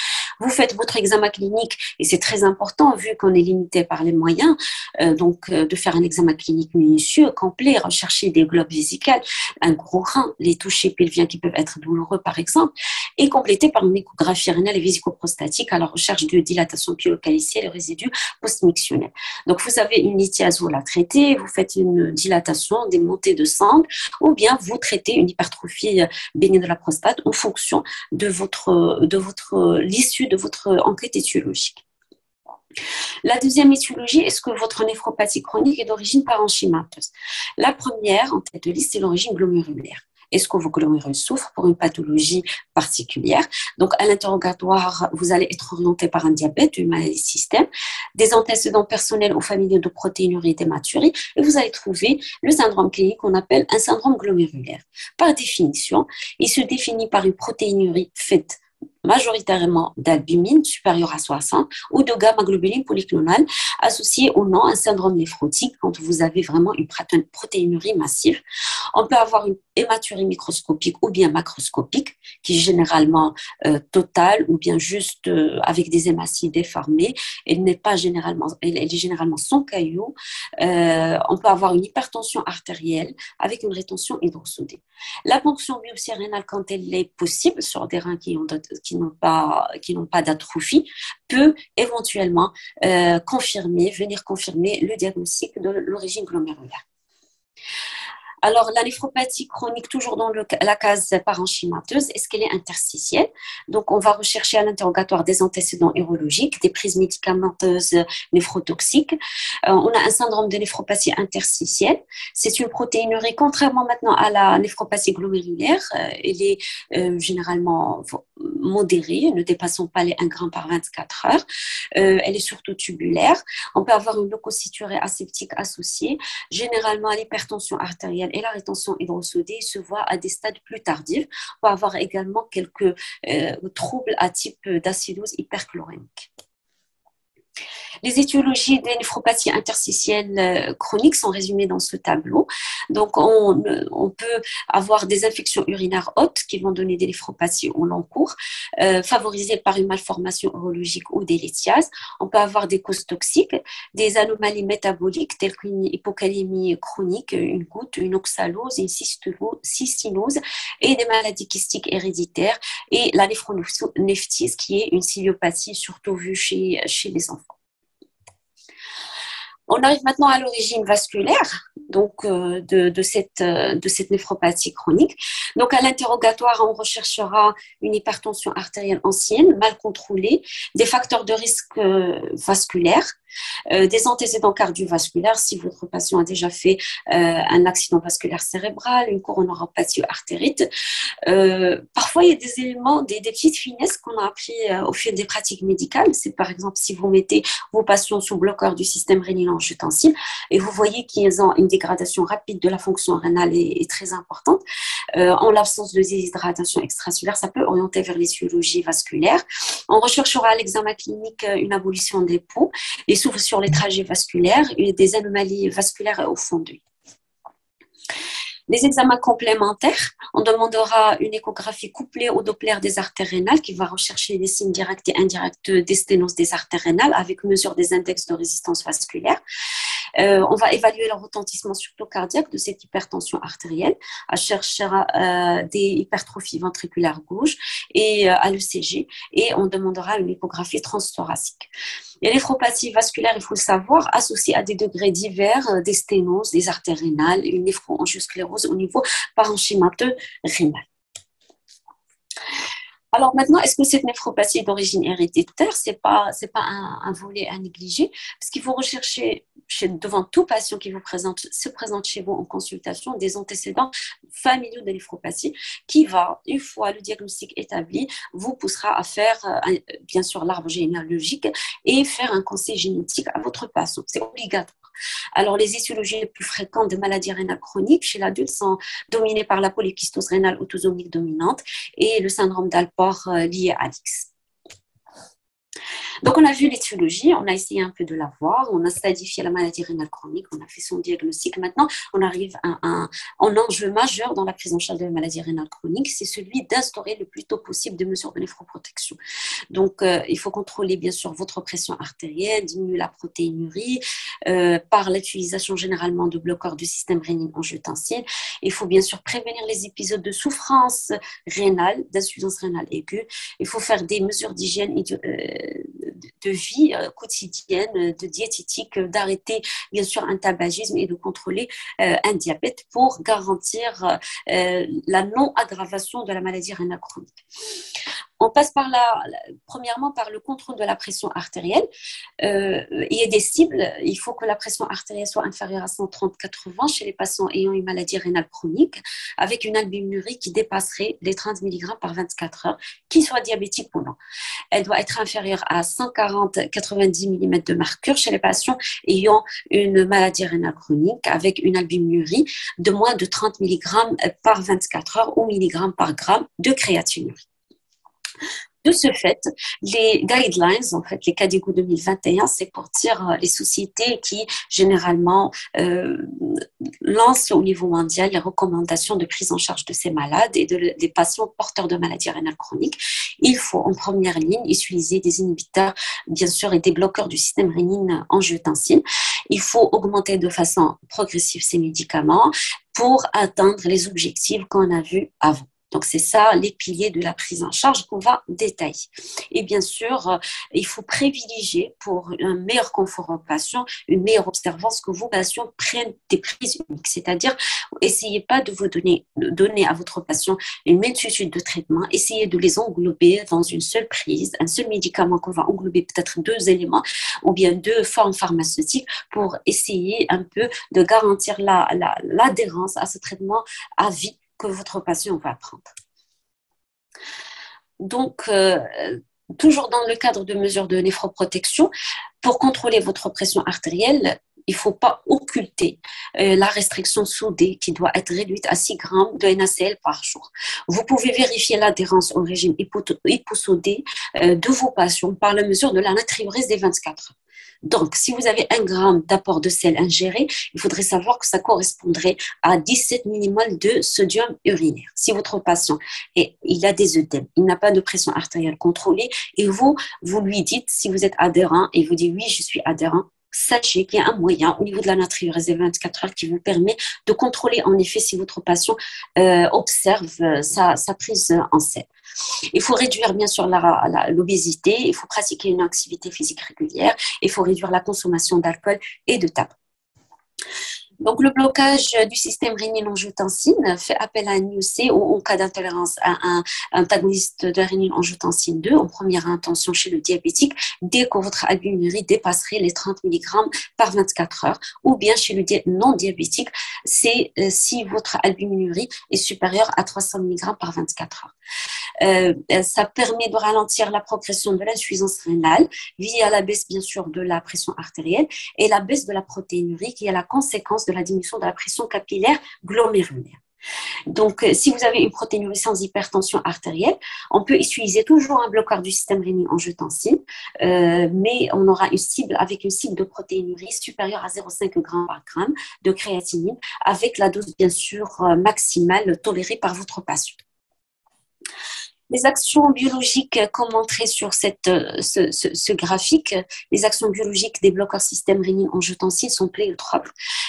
Vous faites votre examen clinique et c'est très important vu qu'on est limité par les moyens, de faire un examen clinique minutieux, complet, rechercher des globes vésicales, un gros rein, les touchés pelviens qui peuvent être douloureux par exemple, et complété par une échographie rénale et vésico-prostatique à la recherche de dilatation pyélocalicielle et résidus post-mictionnels. Donc vous avez une lithiase, vous la traitez, vous faites une dilatation, des montées de sang, ou bien vous traitez une hypertrophie bénigne de la prostate en fonction de l'issue de votre enquête étiologique. La deuxième étiologie, est-ce que votre néphropathie chronique est d'origine parenchymateuse? La première, en tête de liste, c'est l'origine glomérulaire. Est-ce que vos glomérules souffrent pour une pathologie particulière? Donc, à l'interrogatoire, vous allez être orienté par un diabète, une maladie système, des antécédents personnels ou familiaux de protéinurie et d'hématurie, et vous allez trouver le syndrome clinique qu'on appelle un syndrome glomérulaire. Par définition, il se définit par une protéinurie faite majoritairement d'albumine supérieure à 60 ou de gamma-globuline polyclonale associée au nom un syndrome néphrotique quand vous avez vraiment une protéinurie massive. On peut avoir une hématurie microscopique ou bien macroscopique qui est généralement totale ou bien juste avec des hématies déformées. Elle est généralement sans caillou. On peut avoir une hypertension artérielle avec une rétention hydrosodée. La ponction biopsie rénale, quand elle est possible sur des reins qui n'ont pas d'atrophie, peut éventuellement venir confirmer le diagnostic de l'origine glomérulaire. Alors, la néphropathie chronique, toujours dans la case parenchymateuse, est-ce qu'elle est interstitielle? Donc, on va rechercher à l'interrogatoire des antécédents urologiques, des prises médicamenteuses néphrotoxiques. On a un syndrome de néphropathie interstitielle. C'est une protéinurie, contrairement maintenant à la néphropathie glomérulaire, elle est généralement modérée, ne dépassant pas les 1 gramme par 24 heures. Elle est surtout tubulaire. On peut avoir une leucocyturée aseptique associée, généralement à l'hypertension artérielle et la rétention hydrosodée se voit à des stades plus tardifs. On peut avoir également quelques troubles à type d'acidose hyperchlorémique. Les étiologies des néphropathies interstitielles chroniques sont résumées dans ce tableau. Donc, on peut avoir des infections urinaires hautes qui vont donner des néphropathies au long cours, favorisées par une malformation urologique ou des lithiases. On peut avoir des causes toxiques, des anomalies métaboliques telles qu'une hypocalémie chronique, une goutte, une oxalose, une cystinose et des maladies kystiques héréditaires et la néphronephritise qui est une ciliopathie surtout vue chez les enfants. On arrive maintenant à l'origine vasculaire donc, de cette néphropathie chronique. Donc, à l'interrogatoire, on recherchera une hypertension artérielle ancienne, mal contrôlée, des facteurs de risque vasculaires, des antécédents cardiovasculaires si votre patient a déjà fait un accident vasculaire cérébral, une coronaropathie artérite. Parfois, il y a des éléments, des petites finesses qu'on a appris au fil des pratiques médicales. C'est par exemple si vous mettez vos patients sous bloqueur du système rénine-angiotensin et vous voyez qu'ils ont une dégradation rapide de la fonction rénale est très importante. En l'absence de déshydratation extracellulaire, ça peut orienter vers l'étiologie vasculaire. On recherchera à l'examen clinique une abolition des peaux, et s'ouvre sur les trajets vasculaires et des anomalies vasculaires au fond de lui. Les examens complémentaires, on demandera une échographie couplée au Doppler des artères rénales qui va rechercher les signes directs et indirects des sténoses des artères rénales avec mesure des index de résistance vasculaire. On va évaluer le retentissement surtout cardiaque de cette hypertension artérielle. On cherchera des hypertrophies ventriculaires gauche et à l'ECG et on demandera une échographie transthoracique. Les néphropathies vasculaires, il faut le savoir, associées à des degrés divers des sténoses, des artères rénales, une néphroangiosclérose au niveau parenchymateux rénal. Alors maintenant, est-ce que cette néphropathie est d'origine héréditaire? C'est pas un volet à négliger, parce qu'il faut rechercher devant tout patient qui se présente chez vous en consultation des antécédents familiaux de néphropathie qui va, une fois le diagnostic établi, vous poussera à faire bien sûr l'arbre généalogique et faire un conseil génétique à votre patient. C'est obligatoire. Alors, les étiologies les plus fréquentes de maladies rénales chroniques chez l'adulte sont dominées par la polykystose rénale autosomique dominante et le syndrome d'Alport lié à l'X. Donc, on a vu l'étiologie, on a essayé un peu de la voir, on a stadifié la maladie rénale chronique, on a fait son diagnostic. Maintenant, on arrive à un enjeu majeur dans la prise en charge de la maladie rénale chronique, c'est celui d'instaurer le plus tôt possible des mesures de néphroprotection. Donc, il faut contrôler bien sûr votre pression artérielle, diminuer la protéinurie par l'utilisation généralement de bloqueurs du système rénine-angiotensin. Il faut bien sûr prévenir les épisodes de souffrance rénale, d'insuffisance rénale aiguë. Il faut faire des mesures d'hygiène de vie quotidienne, de diététique, d'arrêter bien sûr un tabagisme et de contrôler un diabète pour garantir la non-aggravation de la maladie rénale chronique. On passe premièrement par le contrôle de la pression artérielle. Il y a des cibles. Il faut que la pression artérielle soit inférieure à 130/80 chez les patients ayant une maladie rénale chronique, avec une albuminurie qui dépasserait les 30 mg par 24 heures, qu'ils soient diabétiques ou non. Elle doit être inférieure à 140/90 mm de mercure chez les patients ayant une maladie rénale chronique, avec une albuminurie de moins de 30 mg par 24 heures ou mg par gramme de créatinurie. De ce fait, les guidelines, en fait, les CADIGO 2021, c'est pour dire les sociétés qui généralement lancent au niveau mondial les recommandations de prise en charge de ces malades et des patients porteurs de maladies rénales chroniques. Il faut en première ligne utiliser des inhibiteurs, bien sûr, et des bloqueurs du système rénine-angiotensin. Il faut augmenter de façon progressive ces médicaments pour atteindre les objectifs qu'on a vus avant. Donc, c'est ça, les piliers de la prise en charge qu'on va détailler. Et bien sûr, il faut privilégier pour un meilleur confort aux patients, une meilleure observance que vos patients prennent des prises uniques. C'est-à-dire, essayez pas de vous donner à votre patient une multitude de traitements. Essayez de les englober dans une seule prise, un seul médicament qu'on va englober peut-être 2 éléments ou bien 2 formes pharmaceutiques pour essayer un peu de garantir l'adhérence à ce traitement à vie que votre patient va prendre. Donc, toujours dans le cadre de mesures de néphroprotection, pour contrôler votre pression artérielle, il ne faut pas occulter la restriction sodée qui doit être réduite à 6 grammes de NaCl par jour. Vous pouvez vérifier l'adhérence au régime hyposodé de vos patients par la mesure de la natriurése des 24 heures. Donc, si vous avez 1 gramme d'apport de sel ingéré, il faudrait savoir que ça correspondrait à 17 millimoles de sodium urinaire. Si votre patient il a des œdèmes, il n'a pas de pression artérielle contrôlée, et vous lui dites, si vous êtes adhérent, et il vous dit oui, je suis adhérent, sachez qu'il y a un moyen au niveau de la natriurése 24 heures qui vous permet de contrôler en effet si votre patient observe sa prise en selle. Il faut réduire bien sûr l'obésité, il faut pratiquer une activité physique régulière, il faut réduire la consommation d'alcool et de tabac. Donc, le blocage du système rénine-angiotensine fait appel à un IEC ou en cas d'intolérance à un antagoniste de rénine-angiotensine 2 en première intention chez le diabétique dès que votre albuminurie dépasserait les 30 mg par 24 heures, ou bien chez le non-diabétique, c'est si votre albuminurie est supérieure à 300 mg par 24 heures. Ça permet de ralentir la progression de l'insuffisance rénale via la baisse bien sûr de la pression artérielle et la baisse de la protéinurie qui est la conséquence de la diminution de la pression capillaire glomérulaire. Donc, si vous avez une protéinurie sans hypertension artérielle, on peut utiliser toujours un bloqueur du système rénine-angiotensine, mais on aura une cible avec une cible de protéinurie supérieure à 0,5 g par gramme de créatinine, avec la dose bien sûr maximale tolérée par votre patient. Les actions biologiques, comme montré sur ce graphique, les actions biologiques des bloqueurs système rénine-angiotensine sont pléiotropes.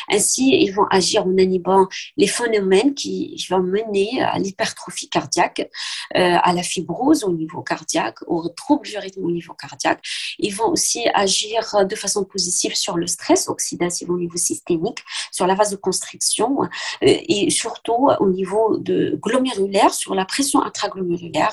Ainsi, ils vont agir en inhibant les phénomènes qui vont mener à l'hypertrophie cardiaque, à la fibrose au niveau cardiaque, aux troubles du rythme au niveau cardiaque. Ils vont aussi agir de façon positive sur le stress oxydatif au niveau systémique, sur la vasoconstriction et surtout au niveau glomérulaire, sur la pression intraglomérulaire,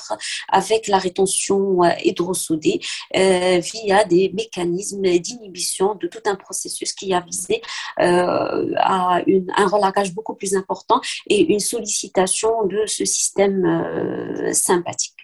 avec la rétention hydrosodée via des mécanismes d'inhibition de tout un processus qui a visé à un relâchage beaucoup plus important et une sollicitation de ce système sympathique.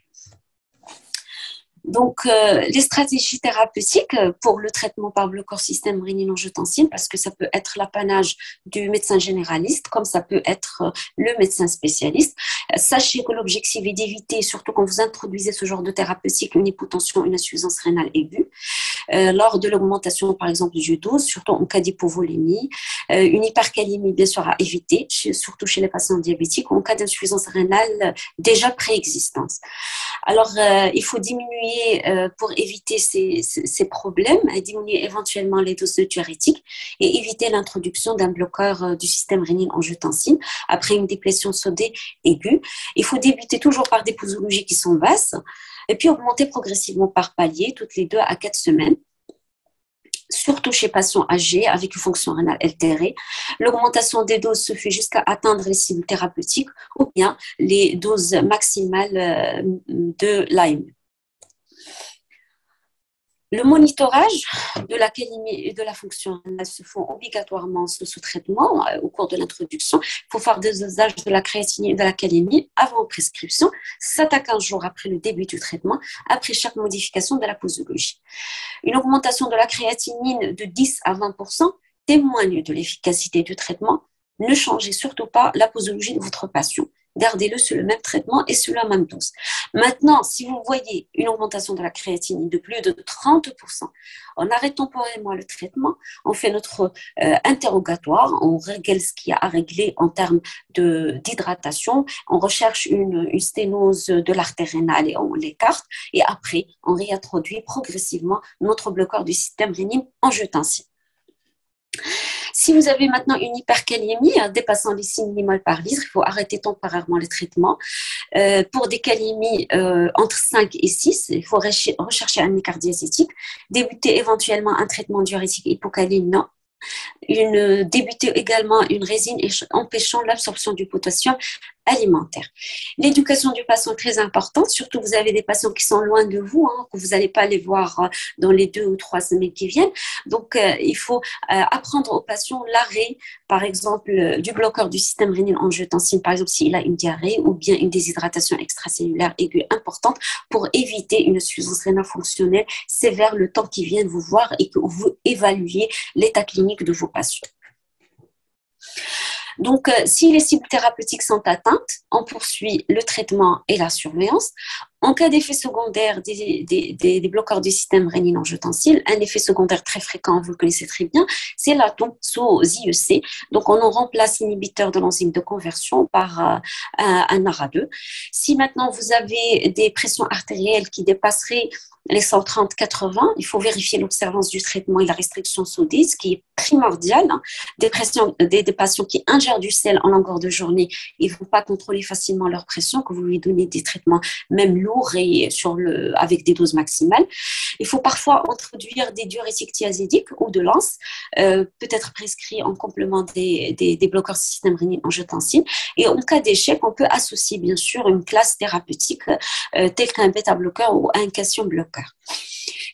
Donc, les stratégies thérapeutiques pour le traitement par bloqueur système rénine-angiotensine, parce que ça peut être l'apanage du médecin généraliste, comme ça peut être le médecin spécialiste. Sachez que l'objectif est d'éviter, surtout quand vous introduisez ce genre de thérapeutique, une hypotension, une insuffisance rénale aiguë, lors de l'augmentation, par exemple, du dose, surtout en cas d'hypovolémie, une hypercalémie, bien sûr, à éviter, surtout chez les patients diabétiques, ou en cas d'insuffisance rénale déjà préexistante. Alors, il faut diminuer pour éviter ces problèmes, diminuer éventuellement les doses de diurétiques et éviter l'introduction d'un bloqueur du système rénine-angiotensine après une déplétion sodée aiguë. Il faut débuter toujours par des posologies qui sont basses et puis augmenter progressivement par palier toutes les 2 à 4 semaines. Surtout chez patients âgés avec une fonction rénale altérée. L'augmentation des doses se fait jusqu'à atteindre les cibles thérapeutiques ou bien les doses maximales de l'AME. Le monitorage de la calémie et de la fonction rénale se font obligatoirement sous traitement au cours de l'introduction. Il faut faire des dosages de la créatinine et de la calémie avant prescription, 7 à 15 jours après le début du traitement, après chaque modification de la posologie. Une augmentation de la créatinine de 10 à 20% témoigne de l'efficacité du traitement. Ne changez surtout pas la posologie de votre patient. Gardez-le sur le même traitement et sur la même dose. Maintenant, si vous voyez une augmentation de la créatinine de plus de 30%, on arrête temporairement le traitement, on fait notre interrogatoire, on règle ce qu'il y a à régler en termes d'hydratation, on recherche une sténose de l'artère rénale et on l'écarte, et après, on réintroduit progressivement notre bloqueur du système rénine-angiotensine. Si vous avez maintenant une hypercalémie dépassant les 6 millimoles par litre, il faut arrêter temporairement les traitements. Pour des calémies entre 5 et 6, il faut rechercher un écart diazétique, débuter éventuellement un traitement diurétique hypocalémiant, débuter également une résine empêchant l'absorption du potassium alimentaire. L'éducation du patient est très importante, surtout vous avez des patients qui sont loin de vous, que vous n'allez pas les voir dans les 2 ou 3 semaines qui viennent. Donc, il faut apprendre aux patients l'arrêt, par exemple, du bloqueur du système rénine-angiotensine, par exemple, s'il a une diarrhée ou bien une déshydratation extracellulaire aiguë importante pour éviter une insuffisance rénale fonctionnelle sévère le temps qu'ils viennent vous voir et que vous évaluez l'état clinique de vos patients. Donc, si les cibles thérapeutiques sont atteintes, on poursuit le traitement et la surveillance. En cas d'effet secondaire des bloqueurs du système rénine-angiotensin, un effet secondaire très fréquent, vous le connaissez très bien, c'est la tonsosiEC. Donc, on en remplace l'inhibiteur de l'enzyme de conversion par un ARA2. Si maintenant vous avez des pressions artérielles qui dépasseraient les 130-80, il faut vérifier l'observance du traitement et la restriction sodique, ce qui est primordial. Des patients qui ingèrent du sel en longueur de journée, ils ne vont pas contrôler facilement leur pression, que vous lui donnez des traitements même lourds et avec des doses maximales. Il faut parfois introduire des diurétiques thiazidiques ou de l'ANS, peut-être prescrits en complément des bloqueurs du système rénine-angiotensin. Et en cas d'échec, on peut associer bien sûr une classe thérapeutique telle qu'un bêta-bloqueur ou un calcium-bloqueur.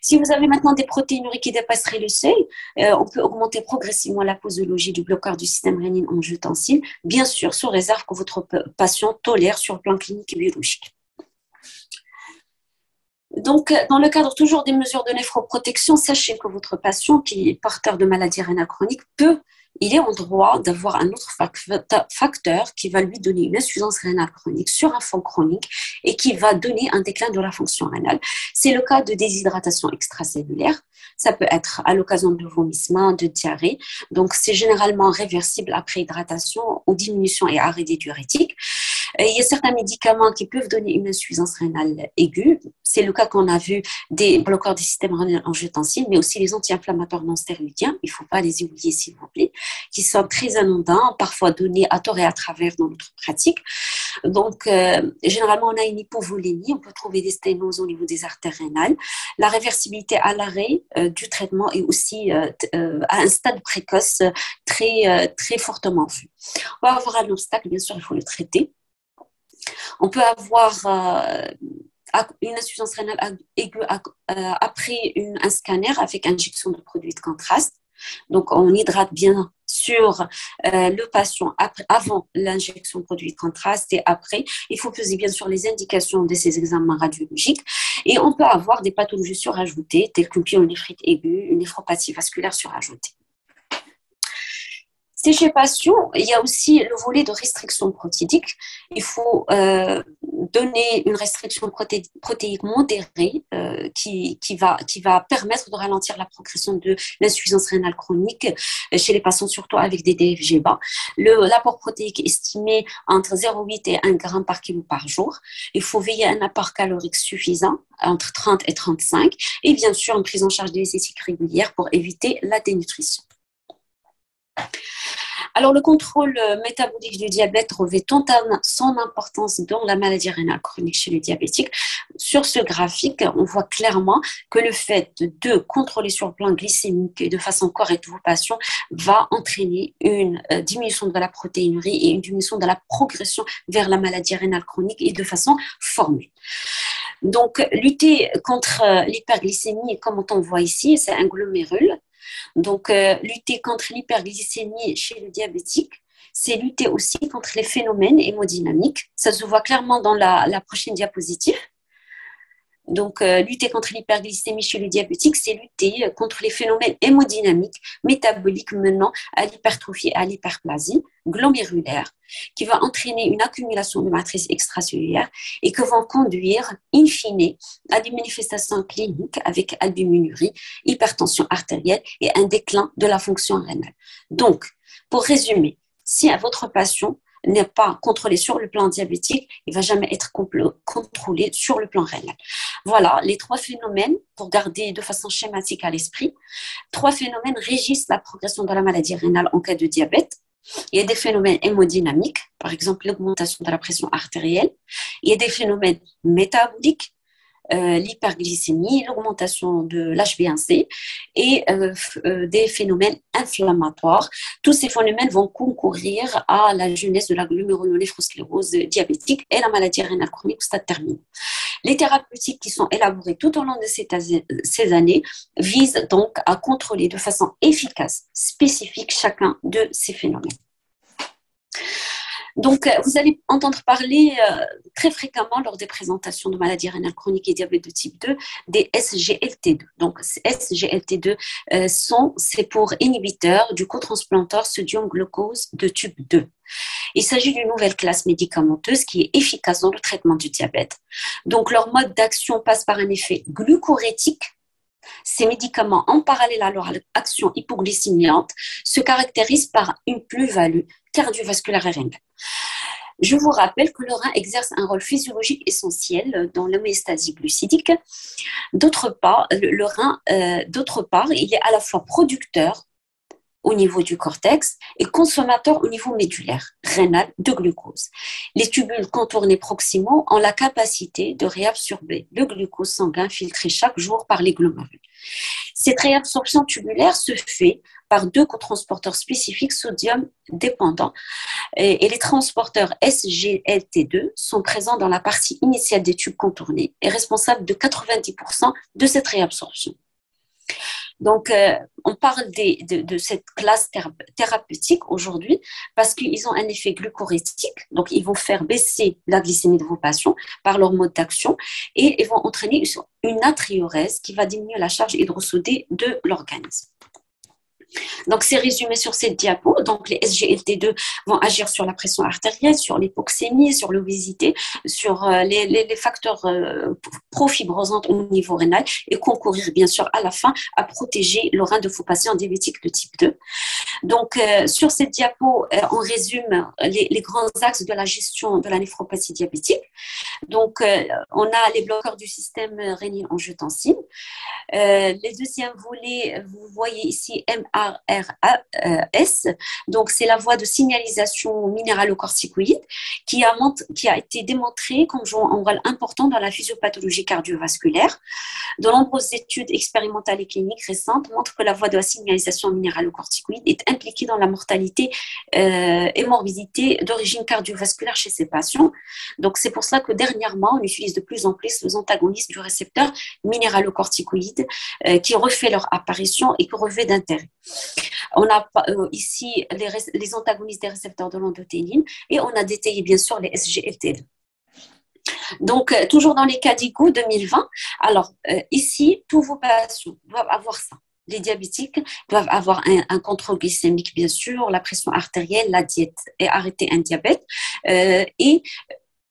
Si vous avez maintenant des protéinuries qui dépasseraient le seuil, on peut augmenter progressivement la posologie du bloqueur du système rénine-angiotensin, bien sûr sous réserve que votre patient tolère sur le plan clinique et biologique. Donc, dans le cadre toujours des mesures de néphroprotection, sachez que votre patient qui est porteur de maladie rénale chronique il est en droit d'avoir un autre facteur qui va lui donner une insuffisance rénale chronique sur un fond chronique et qui va donner un déclin de la fonction rénale. C'est le cas de déshydratation extracellulaire. Ça peut être à l'occasion de vomissements, de diarrhée. Donc, c'est généralement réversible après hydratation ou diminution et arrêt des diurétiques. Il y a certains médicaments qui peuvent donner une insuffisance rénale aiguë. C'est le cas qu'on a vu des bloqueurs du système rénal-angiotensin, mais aussi les anti-inflammatoires non stéroïdiens. Il ne faut pas les oublier, s'il vous plaît, qui sont très anodins, parfois donnés à tort et à travers dans notre pratique. Donc, généralement, on a une hypovolémie. On peut trouver des sténoses au niveau des artères rénales. La réversibilité à l'arrêt du traitement est aussi à un stade précoce très fortement vu. On va avoir un obstacle, bien sûr, il faut le traiter. On peut avoir une insuffisance rénale aiguë après un scanner avec injection de produits de contraste. Donc, on hydrate bien sûr le patient avant l'injection de produits de contraste et après. Il faut peser bien sûr les indications de ces examens radiologiques. Et on peut avoir des pathologies surajoutées telles qu'une pyélonéphrite aiguë, une néphropathie vasculaire surajoutée. Chez les patients, il y a aussi le volet de restriction protéique. Il faut donner une restriction protéique modérée qui va permettre de ralentir la progression de l'insuffisance rénale chronique chez les patients, surtout avec des DFG bas. L'apport protéique est estimé entre 0,8 et 1 g par kilo par jour. Il faut veiller à un apport calorique suffisant, entre 30 et 35, et bien sûr une prise en charge diététique régulière pour éviter la dénutrition. Alors, le contrôle métabolique du diabète revêt tant son importance dans la maladie rénale chronique chez les diabétiques. Sur ce graphique, on voit clairement que le fait de contrôler sur le plan glycémique et de façon correcte vos patients va entraîner une diminution de la protéinurie et une diminution de la progression vers la maladie rénale chronique et de façon formée. Donc, lutter contre l'hyperglycémie, comme on voit ici, c'est un glomérule. Donc, lutter contre l'hyperglycémie chez le diabétique, c'est lutter aussi contre les phénomènes hémodynamiques. Ça se voit clairement dans la prochaine diapositive. Donc, lutter contre l'hyperglycémie chez le diabétique, c'est lutter contre les phénomènes hémodynamiques, métaboliques menant à l'hypertrophie et à l'hyperplasie glomérulaire, qui va entraîner une accumulation de matrices extracellulaires et qui vont conduire, in fine, à des manifestations cliniques avec albuminurie, hypertension artérielle et un déclin de la fonction rénale. Donc, pour résumer, si votre patient n'est pas contrôlé sur le plan diabétique, il ne va jamais être contrôlé sur le plan rénal. Voilà les trois phénomènes, pour garder de façon schématique à l'esprit. Trois phénomènes régissent la progression de la maladie rénale en cas de diabète. Il y a des phénomènes hémodynamiques, par exemple l'augmentation de la pression artérielle. Il y a des phénomènes métaboliques, l'hyperglycémie, l'augmentation de l'HbA1c et des phénomènes inflammatoires. Tous ces phénomènes vont concourir à la jeunesse de la glomérulonéphrosclérose diabétique et la maladie rénale chronique au stade terminal. Les thérapeutiques qui sont élaborées tout au long de ces années visent donc à contrôler de façon efficace, spécifique chacun de ces phénomènes. Donc, vous allez entendre parler très fréquemment lors des présentations de maladies rénales chroniques et diabète de type 2 des SGLT2. Donc, SGLT2, c'est pour inhibiteurs du cotransplanteur sodium glucose de type 2. Il s'agit d'une nouvelle classe médicamenteuse qui est efficace dans le traitement du diabète. Donc, leur mode d'action passe par un effet glucorétique. Ces médicaments, en parallèle à leur action hypoglycémiante, se caractérisent par une plus-value cardiovasculaire et rénale. Je vous rappelle que le rein exerce un rôle physiologique essentiel dans l'homéostasie glucidique. D'autre part, le rein, il est à la fois producteur au niveau du cortex et consommateur au niveau médulaire, rénal, de glucose. Les tubules contournés proximaux ont la capacité de réabsorber le glucose sanguin filtré chaque jour par les glomérules. Cette réabsorption tubulaire se fait par deux cotransporteurs spécifiques sodium dépendants et les transporteurs SGLT2 sont présents dans la partie initiale des tubes contournés et responsables de 90% de cette réabsorption. Donc, on parle de cette classe thérapeutique aujourd'hui parce qu'ils ont un effet glucorétique. Donc, ils vont faire baisser la glycémie de vos patients par leur mode d'action et ils vont entraîner une natriurèse qui va diminuer la charge hydrosodée de l'organisme. Donc, c'est résumé sur cette diapo. Donc, les SGLT2 vont agir sur la pression artérielle, sur l'hypoxémie, sur l'obésité, sur les facteurs profibrosants au niveau rénal et concourir, bien sûr, à la fin à protéger le rein de vos patients diabétiques de type 2. Donc, sur cette diapo, on résume les grands axes de la gestion de la néphropathie diabétique. Donc, on a les bloqueurs du système rénine-angiotensine. Les deuxièmes volets, vous voyez ici MRRS, donc c'est la voie de signalisation minéralocorticoïde qui a été démontrée comme jouant un rôle important dans la physiopathologie cardiovasculaire. De nombreuses études expérimentales et cliniques récentes montrent que la voie de la signalisation minéralocorticoïde est impliquée dans la mortalité et morbidité d'origine cardiovasculaire chez ces patients. Donc c'est pour cela que dernièrement, on utilise de plus en plus les antagonistes du récepteur minéralocorticoïde qui refait leur apparition et qui revêt d'intérêt. On a ici les antagonistes des récepteurs de l'endothéline et on a détaillé bien sûr les SGLT2. Donc, toujours dans les CADIGO 2020, alors ici, tous vos patients doivent avoir ça. Les diabétiques doivent avoir un contrôle glycémique, bien sûr, la pression artérielle, la diète et arrêter un diabète. Et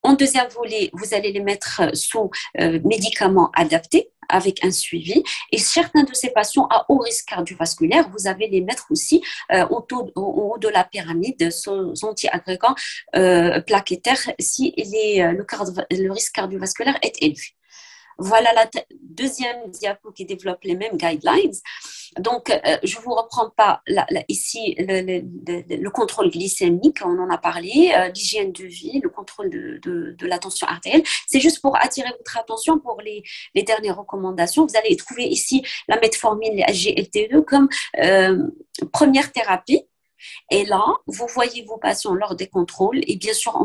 en deuxième volet, vous allez les mettre sous médicaments adaptés avec un suivi. Et certains de ces patients à haut risque cardiovasculaire, vous allez les mettre aussi au haut de la pyramide sous anti-agrégants plaquettaires si le risque cardiovasculaire est élevé. Voilà la deuxième diapo qui développe les mêmes guidelines. Donc, je ne vous reprends pas ici le contrôle glycémique, on en a parlé, l'hygiène de vie, le contrôle de la tension artérielle. C'est juste pour attirer votre attention pour les dernières recommandations. Vous allez trouver ici la metformine, les SGLT2 comme première thérapie. Et là, vous voyez vos patients lors des contrôles et bien sûr,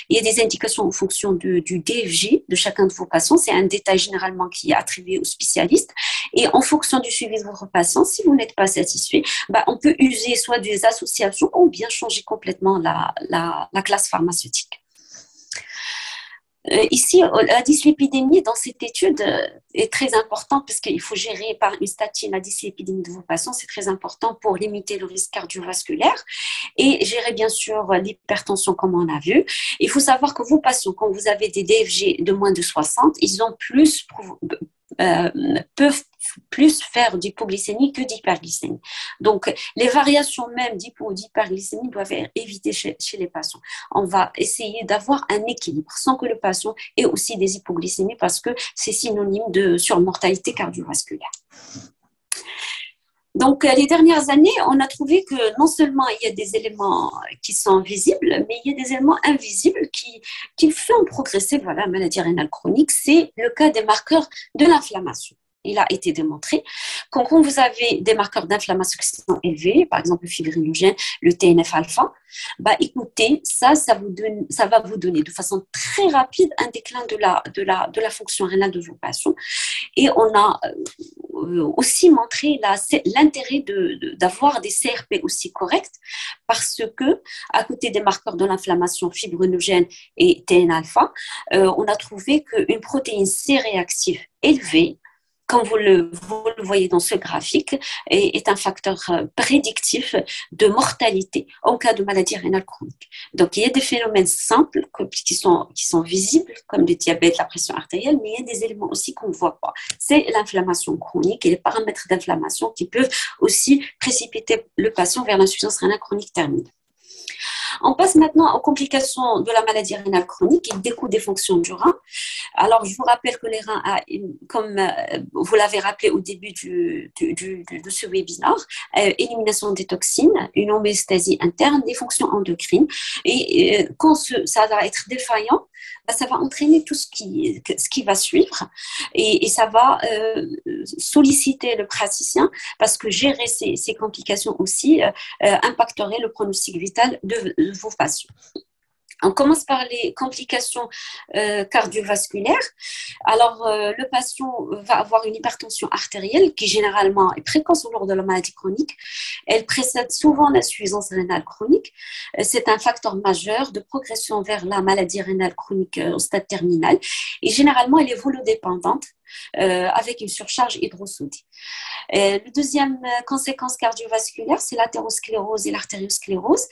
il y a des indications en fonction du DFG de chacun de vos patients. C'est un détail généralement qui est attribué aux spécialistes. Et en fonction du suivi de votre patient, si vous n'êtes pas satisfait, on peut user soit des associations ou bien changer complètement la classe pharmaceutique. Ici, la dyslipidémie dans cette étude est très importante parce qu'il faut gérer par une statine la dyslipidémie de vos patients. C'est très important pour limiter le risque cardiovasculaire et gérer bien sûr l'hypertension comme on a vu. Il faut savoir que vos patients, quand vous avez des DFG de moins de 60, ils ont peuvent plus faire d'hypoglycémie que d'hyperglycémie. Donc, les variations même d'hypo ou d'hyperglycémie doivent être évitées chez les patients. On va essayer d'avoir un équilibre sans que le patient ait aussi des hypoglycémies parce que c'est synonyme de surmortalité cardiovasculaire. Donc, les dernières années, on a trouvé que non seulement il y a des éléments qui sont visibles, mais il y a des éléments invisibles qui font progresser la maladie rénale chronique. C'est le cas des marqueurs de l'inflammation. Il a été démontré que quand vous avez des marqueurs d'inflammation qui sont élevés, par exemple le fibrinogène, le TNF-alpha, écoutez, ça va vous donner de façon très rapide un déclin de la fonction rénale de vos patients. Et on a aussi montré l'intérêt d'avoir des CRP aussi corrects parce que, à côté des marqueurs de l'inflammation fibrinogène et TNF-alpha, on a trouvé qu'une protéine C réactive élevée comme vous le voyez dans ce graphique, est un facteur prédictif de mortalité en cas de maladie rénale chronique. Donc, il y a des phénomènes simples qui sont visibles, comme le diabète, la pression artérielle, mais il y a des éléments aussi qu'on ne voit pas. C'est l'inflammation chronique et les paramètres d'inflammation qui peuvent aussi précipiter le patient vers l'insuffisance rénale chronique terminale. On passe maintenant aux complications de la maladie rénale chronique qui découlent des fonctions du rein. Alors, je vous rappelle que les reins, comme vous l'avez rappelé au début de ce webinaire, élimination des toxines, une homéostasie interne, des fonctions endocrines. Et quand ça va être défaillant, ça va entraîner tout ce qui va suivre et ça va solliciter le praticien parce que gérer ces complications aussi impacterait le pronostic vital de vos patients. On commence par les complications cardiovasculaires. Alors, le patient va avoir une hypertension artérielle qui généralement est précoce lors de la maladie chronique. Elle précède souvent l'insuffisance rénale chronique. C'est un facteur majeur de progression vers la maladie rénale chronique au stade terminal. Et généralement, elle est volodépendante avec une surcharge hydrosodique. La deuxième conséquence cardiovasculaire, c'est l'athérosclérose et l'artériosclérose.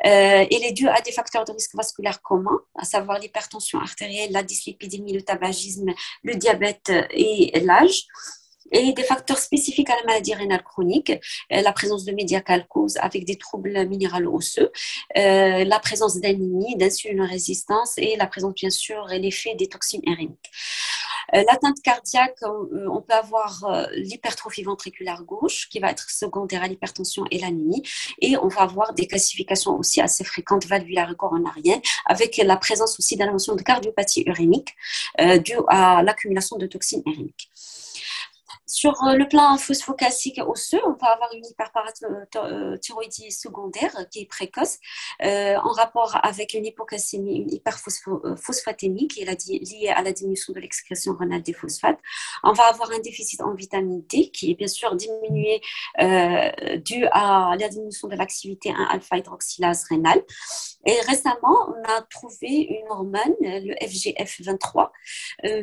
Elle est due à des facteurs de risque vasculaire communs, à savoir l'hypertension artérielle, la dyslipidémie, le tabagisme, le diabète et l'âge. Et des facteurs spécifiques à la maladie rénale chronique, la présence de médiacalcose avec des troubles minéralo-osseux, la présence d'anémie, d'insulinorésistance et la présence, bien sûr, et l'effet des toxines héréniques. L'atteinte cardiaque, on peut avoir l'hypertrophie ventriculaire gauche qui va être secondaire à l'hypertension et l'anémie, et on va avoir des classifications aussi assez fréquentes valvulaires et coronariennes avec la présence aussi d'intervention de cardiopathie urémique due à l'accumulation de toxines héréniques. Sur le plan phosphocalcique osseux, on va avoir une hyperparathyroïdie secondaire qui est précoce en rapport avec une hypocalcémie, une hyperphosphatémie qui est liée à la diminution de l'excrétion rénale des phosphates. On va avoir un déficit en vitamine D qui est bien sûr diminué dû à la diminution de l'activité 1-alpha-hydroxylase rénale. Et récemment, on a trouvé une hormone, le FGF23.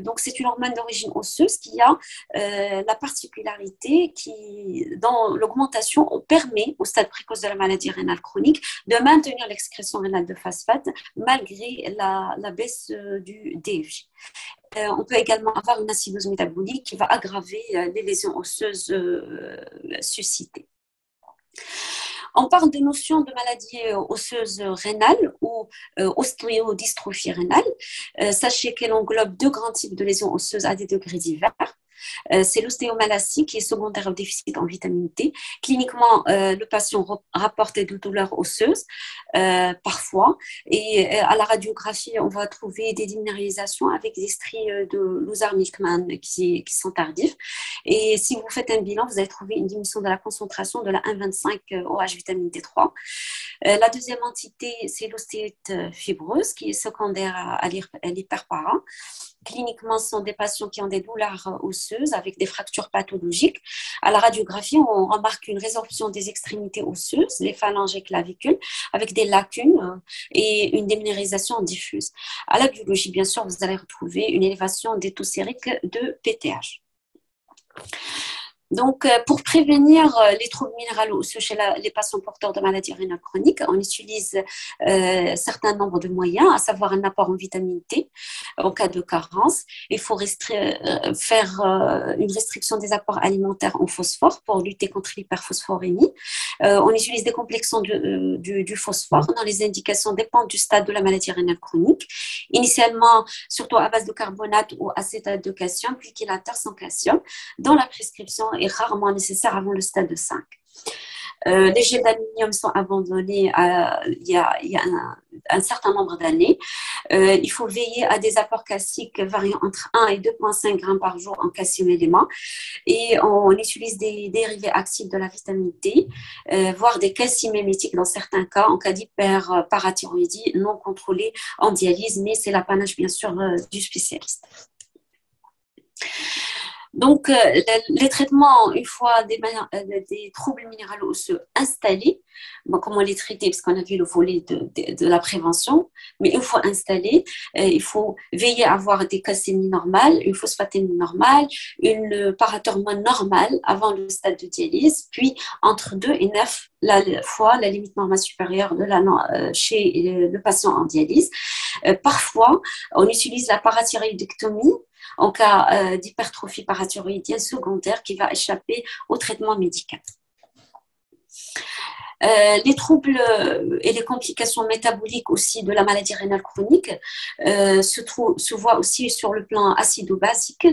Donc, c'est une hormone d'origine osseuse qui a la particularité qui, dans l'augmentation, permet au stade précoce de la maladie rénale chronique de maintenir l'excrétion rénale de phosphate malgré la baisse du DFG. On peut également avoir une acidose métabolique qui va aggraver les lésions osseuses suscitées. On parle de notion de maladie osseuse rénale ou ostéodystrophie rénale. Sachez qu'elle englobe deux grands types de lésions osseuses à des degrés divers. C'est l'ostéomalacie qui est secondaire au déficit en vitamine D. Cliniquement, le patient rapporte des douleurs osseuses parfois et à la radiographie, on va trouver des déminéralisations avec des stries de Luzar-Milkman qui sont tardives. Et si vous faites un bilan, vous allez trouver une diminution de la concentration de la 1,25 OH vitamine D3. La deuxième entité, c'est l'ostéite fibreuse qui est secondaire à l'hyperpara. Cliniquement, ce sont des patients qui ont des douleurs osseuses avec des fractures pathologiques. À la radiographie, on remarque une résorption des extrémités osseuses, les phalanges et clavicules, avec des lacunes et une déminéralisation diffuse. À la biologie, bien sûr, vous allez retrouver une élévation des taux sériques de PTH. Donc, pour prévenir les troubles minéralo-osseux chez les patients porteurs de maladies rénales chroniques, on utilise un certain nombre de moyens, à savoir un apport en vitamine D en cas de carence. Il faut faire une restriction des apports alimentaires en phosphore pour lutter contre l'hyperphosphorémie. On utilise des complexants du phosphore dont les indications dépendent du stade de la maladie rénale chronique. Initialement, surtout à base de carbonate ou acétate de calcium, puis chélateur sans calcium, dont la prescription est rarement nécessaire avant le stade de 5. Les gels d'aluminium sont abandonnés il y a un certain nombre d'années. Il faut veiller à des apports calciques variant entre 1 et 2,5 grammes par jour en calcium élément. Et on utilise des dérivés actifs de la vitamine D, voire des calcimémétiques dans certains cas, en cas d'hyperparathyroïdie non contrôlée en dialyse, mais c'est l'apanage bien sûr du spécialiste. Donc, les traitements, une fois des troubles minéraux osseux installés, bon, comment les traiter, parce qu'on a vu le volet de la prévention, mais une fois installés, il faut veiller à avoir des calcémies normales, une phosphatémie normale, une parathormone normale avant le stade de dialyse, puis entre 2 et 9 fois la limite normale supérieure chez le patient en dialyse. Parfois, on utilise la parathyroïdectomie en cas d'hypertrophie parathyroïdienne secondaire qui va échapper au traitement médical. Les troubles et les complications métaboliques aussi de la maladie rénale chronique se voient aussi sur le plan acido-basique,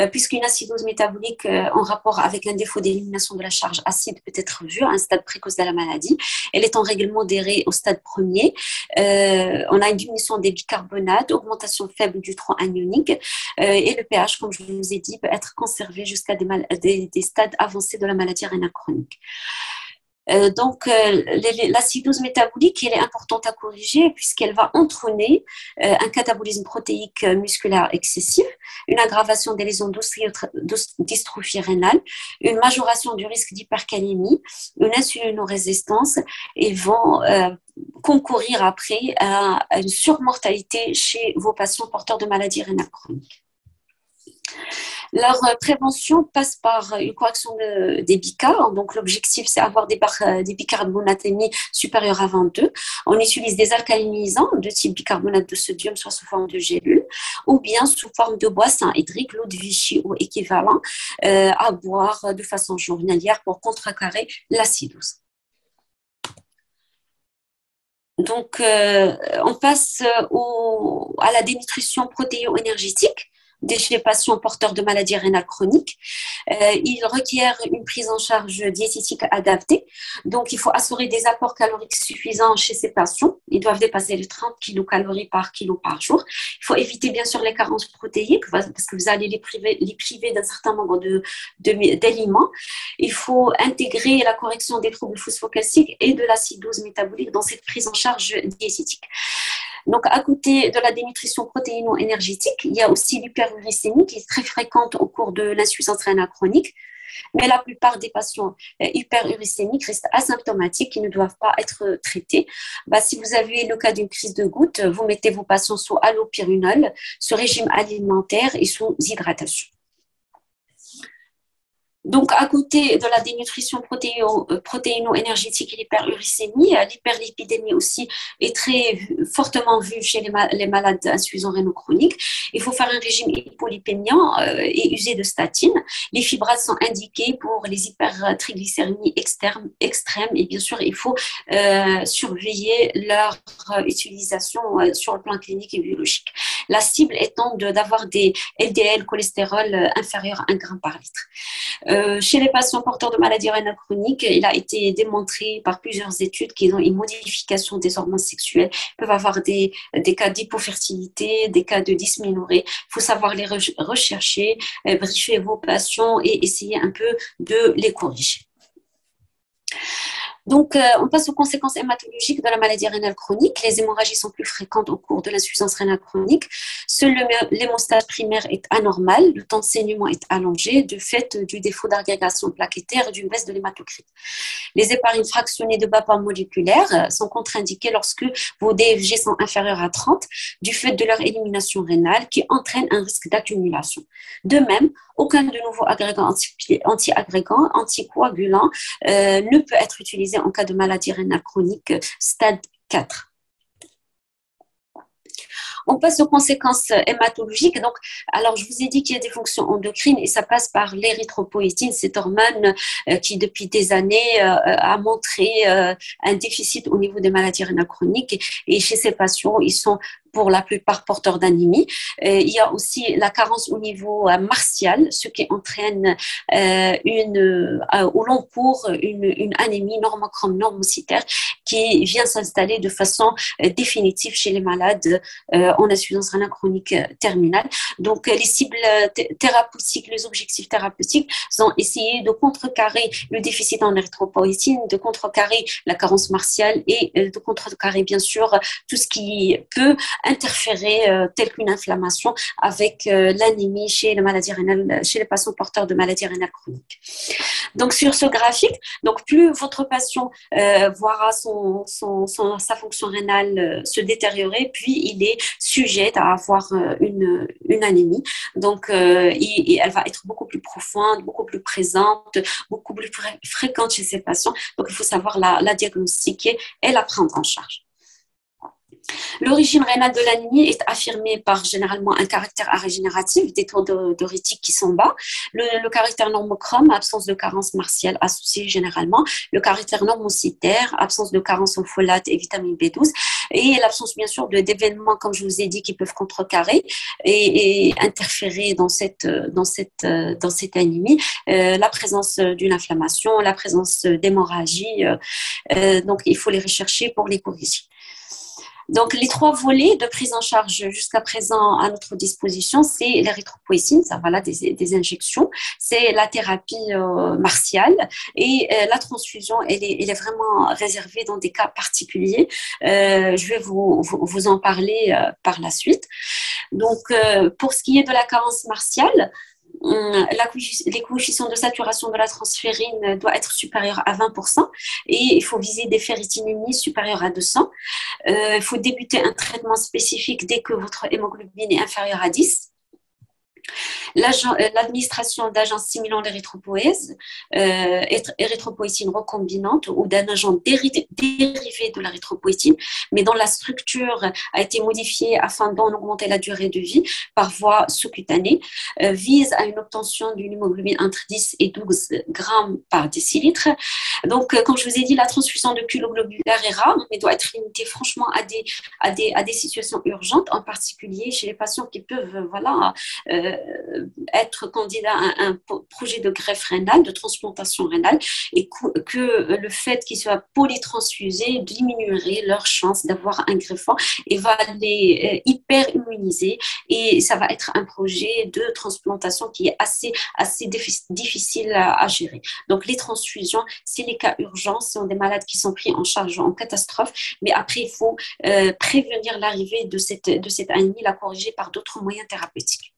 puisqu'une acidose métabolique en rapport avec un défaut d'élimination de la charge acide peut être vue à un stade précoce de la maladie. Elle est en règle modérée au stade premier. On a une diminution des bicarbonates, augmentation faible du tronc anionique et le pH, comme je vous ai dit, peut être conservé jusqu'à des stades avancés de la maladie rénale chronique. Donc, l'acidose métabolique, elle est importante à corriger puisqu'elle va entraîner un catabolisme protéique musculaire excessif, une aggravation des lésions dystrophie rénale, une majoration du risque d'hypercalémie, une insulinorésistance et vont concourir après à une surmortalité chez vos patients porteurs de maladies rénales chroniques. Leur prévention passe par une correction des bicarb. Donc, l'objectif, c'est avoir des bicarbonatémies supérieures à 22. On utilise des alcalinisants de type bicarbonate de sodium, soit sous forme de gélule, ou bien sous forme de boisson hydrique, l'eau de Vichy ou équivalent, à boire de façon journalière pour contrecarrer l'acidose. Donc, on passe à la dénutrition protéo-énergétique chez les patients porteurs de maladies rénales chroniques. Ils requièrent une prise en charge diététique adaptée. Donc, il faut assurer des apports caloriques suffisants chez ces patients. Ils doivent dépasser les 30 kilocalories par kilo par jour. Il faut éviter, bien sûr, les carences protéiques parce que vous allez les priver d'un certain nombre d'aliments. Il faut intégrer la correction des troubles phosphocalciques et de l'acidose métabolique dans cette prise en charge diététique. Donc, à côté de la dénutrition protéino-énergétique, il y a aussi l'hyperuricémie qui est très fréquente au cours de l'insuffisance rénale chronique. Mais la plupart des patients hyperuricémiques restent asymptomatiques et ne doivent pas être traités. Si vous avez le cas d'une crise de goutte, vous mettez vos patients sous allopyrinol, sous régime alimentaire et sous hydratation. Donc, à côté de la dénutrition protéino-énergétique et l'hyperuricémie, l'hyperlipidémie aussi est très fortement vue chez les malades insuffisants rénaux chroniques. Il faut faire un régime hypolipémiant et user de statine. Les fibrates sont indiquées pour les hypertriglycérémies extrêmes et bien sûr, il faut surveiller leur utilisation sur le plan clinique et biologique. La cible étant d'avoir des LDL cholestérol inférieurs à 1 gramme par litre. Chez les patients porteurs de maladies rénales chroniques, il a été démontré par plusieurs études qu'ils ont une modification des hormones sexuelles. Ils peuvent avoir des cas d'hypofertilité, des cas de dysménorrhée. Il faut savoir les rechercher, briefer vos patients et essayer un peu de les corriger. Donc, on passe aux conséquences hématologiques de la maladie rénale chronique. Les hémorragies sont plus fréquentes au cours de l'insuffisance rénale chronique. Seul l'hémostase primaire est anormal. Le temps de saignement est allongé du fait du défaut d'agrégation plaquettaire et d'une baisse de l'hématocrit. Les héparines fractionnées de bas poids moléculaire sont contre-indiquées lorsque vos DFG sont inférieurs à 30 du fait de leur élimination rénale qui entraîne un risque d'accumulation. De même, aucun de nouveaux agrégants anti-agrégants, anticoagulants ne peut être utilisé en cas de maladie rénale chronique stade 4. On passe aux conséquences hématologiques. Donc, alors, je vous ai dit qu'il y a des fonctions endocrines et ça passe par l'érythropoïétine, cette hormone qui, depuis des années, a montré un déficit au niveau des maladies rénales chroniques. Et chez ces patients, ils sont pour la plupart porteurs d'anémie. Il y a aussi la carence au niveau martial, ce qui entraîne au long cours une anémie normochrome normocytaire qui vient s'installer de façon définitive chez les malades en insuffisance rénale chronique terminale. Donc, les cibles thérapeutiques, les objectifs thérapeutiques sont essayer de contrecarrer le déficit en érythropoïétine, de contrecarrer la carence martiale et de contrecarrer, bien sûr, tout ce qui peut interférer, telle qu'une inflammation, avec l'anémie chez les maladies rénales, chez les patients porteurs de maladies rénales chroniques. Donc, sur ce graphique, donc plus votre patient verra sa fonction rénale se détériorer, puis il est sujet à avoir une anémie. Donc, elle va être beaucoup plus profonde, beaucoup plus présente, beaucoup plus fréquente chez ces patients. Donc, il faut savoir la diagnostiquer et la prendre en charge. L'origine rénale de l'anémie est affirmée par généralement un caractère arégénératif, des taux d'urétique qui sont bas, le caractère normochrome, absence de carence martiale associée généralement, le caractère normocytaire, absence de carence en folate et vitamine B12, et l'absence bien sûr d'événements, comme je vous ai dit, qui peuvent contrecarrer et interférer dans cette anémie, la présence d'une inflammation, la présence d'hémorragie, donc il faut les rechercher pour les corriger. Donc, les 3 volets de prise en charge jusqu'à présent à notre disposition, c'est l'érythropoïétine, ça voilà des injections, c'est la thérapie martiale et la transfusion, elle est vraiment réservée dans des cas particuliers. Je vais vous en parler par la suite. Donc, pour ce qui est de la carence martiale, les coefficients de saturation de la transférine doit être supérieur à 20% et il faut viser des ferritinémies supérieures à 200. Il faut débuter un traitement spécifique dès que votre hémoglobine est inférieure à 10. L'administration d'agents stimulant l'érythropoïèse, érythropoïétine recombinante ou d'un agent dérivé de l'érythropoïétine, mais dont la structure a été modifiée afin d'en augmenter la durée de vie par voie sous-cutanée, vise à une obtention d'une hémoglobine entre 10 et 12 grammes par décilitre. Donc, comme je vous ai dit, la transfusion de culot globulaire est rare, mais doit être limitée franchement à des situations urgentes, en particulier chez les patients qui peuvent être candidat à un projet de greffe rénale, de transplantation rénale, et que le fait qu'ils soient polytransfusés diminuerait leur chance d'avoir un greffon et va les hyper-immuniser. Et ça va être un projet de transplantation qui est assez difficile à gérer. Donc, les transfusions, c'est les cas urgents, ce sont des malades qui sont pris en charge en catastrophe, mais après, il faut prévenir l'arrivée de cette anémie, la corriger par d'autres moyens thérapeutiques.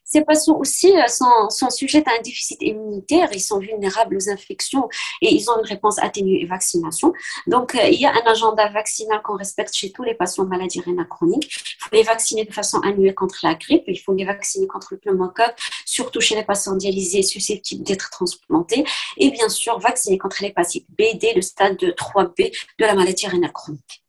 Ces patients aussi sont sujets à un déficit immunitaire, ils sont vulnérables aux infections et ils ont une réponse atténuée aux vaccinations. Donc, il y a un agenda vaccinal qu'on respecte chez tous les patients de maladies rénales chroniques. Il faut les vacciner de façon annuelle contre la grippe, il faut les vacciner contre le pneumocoque, surtout chez les patients dialysés susceptibles d'être transplantés, et bien sûr, vacciner contre l'hépatite B dès le stade de 3B de la maladie rénale chronique.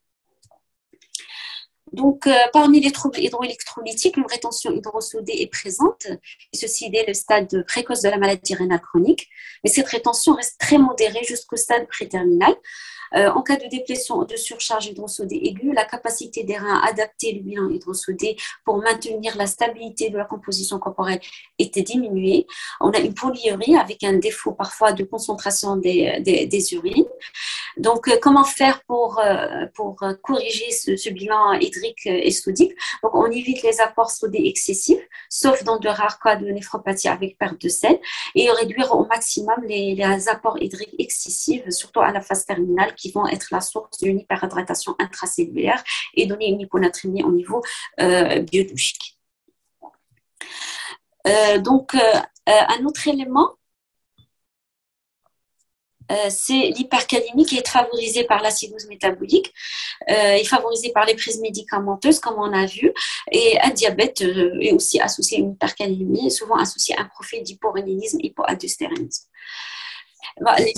Donc, parmi les troubles hydroélectrolytiques, une rétention hydrosodée est présente, et ceci dès le stade précoce de la maladie rénale chronique, mais cette rétention reste très modérée jusqu'au stade préterminal. En cas de déplétion ou de surcharge hydrosodée aiguë, la capacité des reins à adapter le bilan hydrosodé pour maintenir la stabilité de la composition corporelle était diminuée. On a une polyurie avec un défaut parfois de concentration des urines. Donc, comment faire pour corriger ce bilan hydrique et sodique? Donc, on évite les apports sodés excessifs, sauf dans de rares cas de néphropathie avec perte de sel, et réduire au maximum les apports hydriques excessifs, surtout à la phase terminale, qui vont être la source d'une hyperhydratation intracellulaire et donner une hyponatrémie au niveau biologique. Donc, un autre élément, c'est l'hypercalémie qui est favorisée par l'acidose métabolique, est favorisée par les prises médicamenteuses, comme on a vu, et un diabète est aussi associé à une hypercalémie, souvent associé à un profil d'hyporénéisme, hypoaldostérénisme.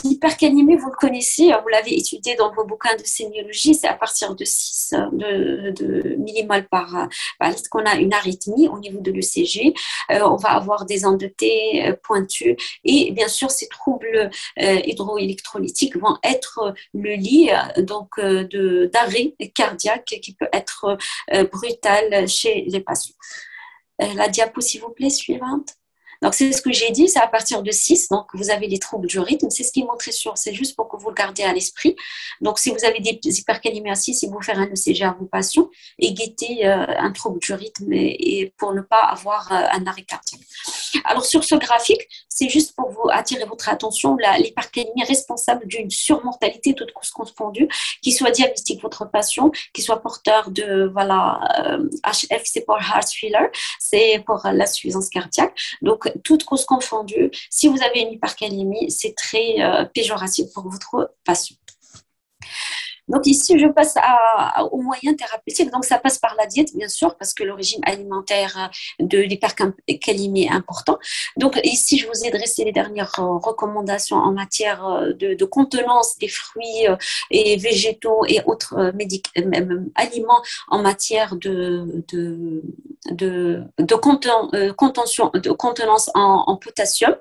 L'hypercalémie, vous le connaissez, vous l'avez étudié dans vos bouquins de sémiologie, c'est à partir de 6 de millimoles par litre qu'on a une arythmie au niveau de l'ECG. On va avoir des ondes de T pointues et bien sûr, ces troubles hydroélectrolytiques vont être le lit d'arrêt cardiaque qui peut être brutal chez les patients. La diapo, s'il vous plaît, suivante. Donc, c'est ce que j'ai dit, c'est à partir de 6, donc vous avez les troubles du rythme, c'est ce qui est montré sur, c'est juste pour que vous le gardiez à l'esprit. Donc, si vous avez des hypercalémies à 6, il faut faire un ECG à vos patients et guetter un trouble du rythme et pour ne pas avoir un arrêt cardiaque. Alors, sur ce graphique, c'est juste pour vous attirer votre attention, l'hypercalémie est responsable d'une surmortalité, toute cause confondue, qui soit diabétique votre patient, qui soit porteur de, voilà, HF, c'est pour heart failure, c'est pour l'insuffisance cardiaque. Donc, toute cause confondue, si vous avez une hypercalémie, c'est très péjoratif pour votre patient. Donc ici, je passe aux moyens thérapeutiques. Donc ça passe par la diète, bien sûr, parce que le régime alimentaire de l'hypercalémie est important. Donc ici, je vous ai dressé les dernières recommandations en matière de contenance des fruits et végétaux et autres aliments en matière de contenance en potassium.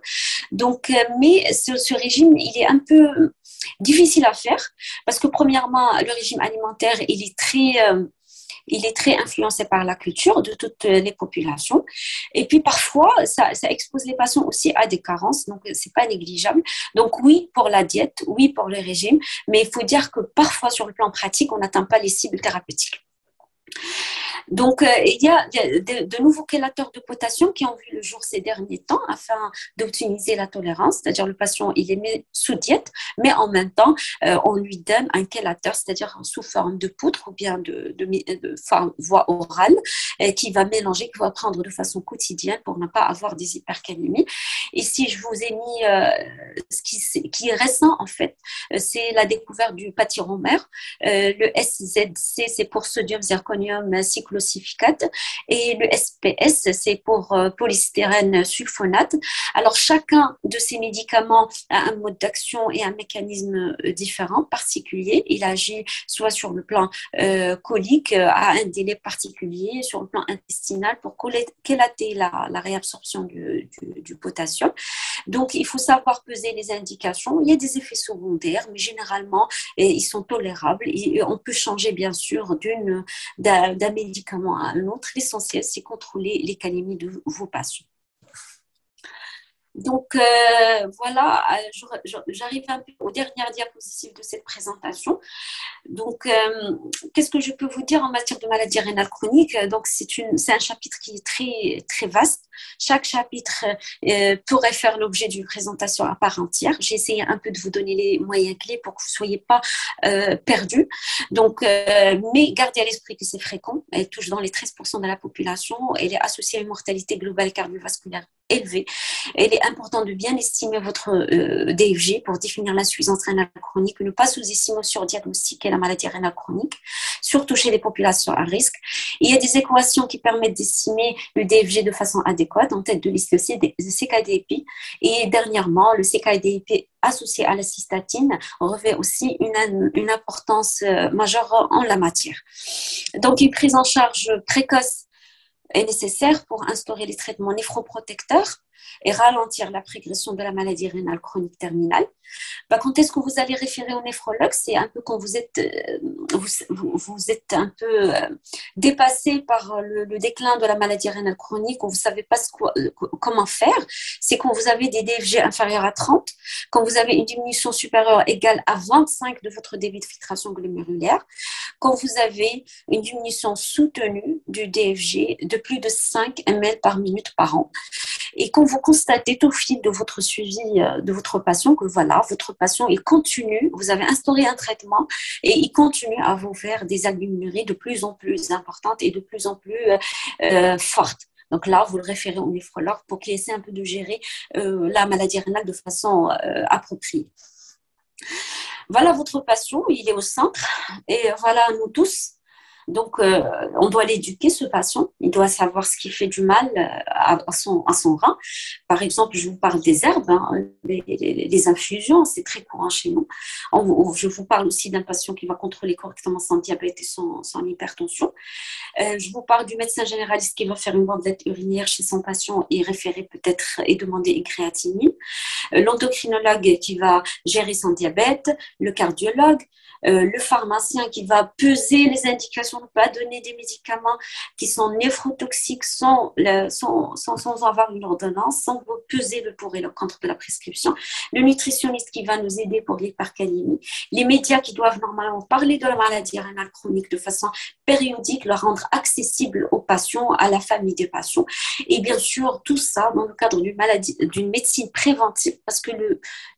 Donc, mais ce régime, il est un peu difficile à faire parce que premièrement, le régime alimentaire, il est très influencé par la culture de toutes les populations. Et puis parfois, ça expose les patients aussi à des carences, donc c'est pas négligeable. Donc oui pour la diète, oui pour le régime, mais il faut dire que parfois sur le plan pratique, on n'atteint pas les cibles thérapeutiques. Donc, il y a de nouveaux chélateurs de potassium qui ont vu le jour ces derniers temps afin d'optimiser la tolérance, c'est-à-dire le patient, il est mis sous diète, mais en même temps, on lui donne un chélateur, c'est-à-dire sous forme de poudre ou bien de voie orale, qui va mélanger, qui va prendre de façon quotidienne pour ne pas avoir des hypercalémies. Ici, je vous ai mis ce qui est récent, en fait, c'est la découverte du pâtiromère. Le SZC, c'est pour sodium zirconium cyclosilicate, et le SPS, c'est pour polystyrène sulfonate. Alors, chacun de ces médicaments a un mode d'action et un mécanisme différent, particulier. Il agit soit sur le plan colique, à un délai particulier, sur le plan intestinal, pour chélater la réabsorption du potassium. Donc, il faut savoir peser les indications. Il y a des effets secondaires, mais généralement, ils sont tolérables. Et on peut changer, bien sûr, d'un médicament à un autre. L'essentiel, c'est contrôler les calémies de vos patients. Donc, voilà, j'arrive un peu aux dernières diapositives de cette présentation. Donc, qu'est-ce que je peux vous dire en matière de maladie rénale chronique? Donc, c'est un chapitre qui est très, très vaste. Chaque chapitre pourrait faire l'objet d'une présentation à part entière. J'ai essayé un peu de vous donner les moyens clés pour que vous ne soyez pas perdus. Donc, mais gardez à l'esprit que c'est fréquent. Elle touche dans les 13% de la population. Elle est associée à une mortalité globale cardiovasculaire élevée. Il est important de bien estimer votre DFG pour définir l'insuffisance rénale chronique, ne pas sous-estimer ou surdiagnostiquer la maladie rénale chronique, surtout chez les populations à risque. Il y a des équations qui permettent d'estimer le DFG de façon adéquate, en tête de liste le CKDEP, et dernièrement, le CKDEP associé à la cystatine revêt aussi une importance majeure en la matière. Donc, une prise en charge précoce est nécessaire pour instaurer les traitements néphroprotecteurs et ralentir la progression de la maladie rénale chronique terminale. Quand est-ce que vous allez référer au néphrologue? C'est un peu quand vous êtes un peu dépassé par le déclin de la maladie rénale chronique, où vous ne savez pas comment faire. C'est quand vous avez des DFG inférieurs à 30, quand vous avez une diminution supérieure égale à 25 de votre débit de filtration glomérulaire, quand vous avez une diminution soutenue du DFG de plus de 5 ml par minute par an. Et quand vous constatez au fil de votre suivi de votre patient que voilà, votre patient, il continue, vous avez instauré un traitement et il continue à vous faire des albuminuries de plus en plus importantes et de plus en plus fortes. Donc là, vous le référez au néphrologue pour qu'il essaie un peu de gérer la maladie rénale de façon appropriée. Voilà votre patient, il est au centre et voilà nous tous. Donc, on doit l'éduquer, ce patient. Il doit savoir ce qui fait du mal à son rein. Par exemple, je vous parle des herbes, les infusions, c'est très courant chez nous. Je vous parle aussi d'un patient qui va contrôler correctement son diabète et son hypertension. Je vous parle du médecin généraliste qui va faire une bandelette urinaire chez son patient et référer peut-être et demander une créatinine. L'endocrinologue qui va gérer son diabète, le cardiologue, le pharmacien qui va peser les indications on ne peut pas donner des médicaments qui sont néphrotoxiques sans avoir une ordonnance, sans peser le pour et le contre de la prescription. Le nutritionniste qui va nous aider pour l'hypercalémie. Les médias qui doivent normalement parler de la maladie rénale chronique de façon périodique, le rendre accessible aux patients, à la famille des patients. Et bien sûr, tout ça dans le cadre d'une médecine préventive, parce que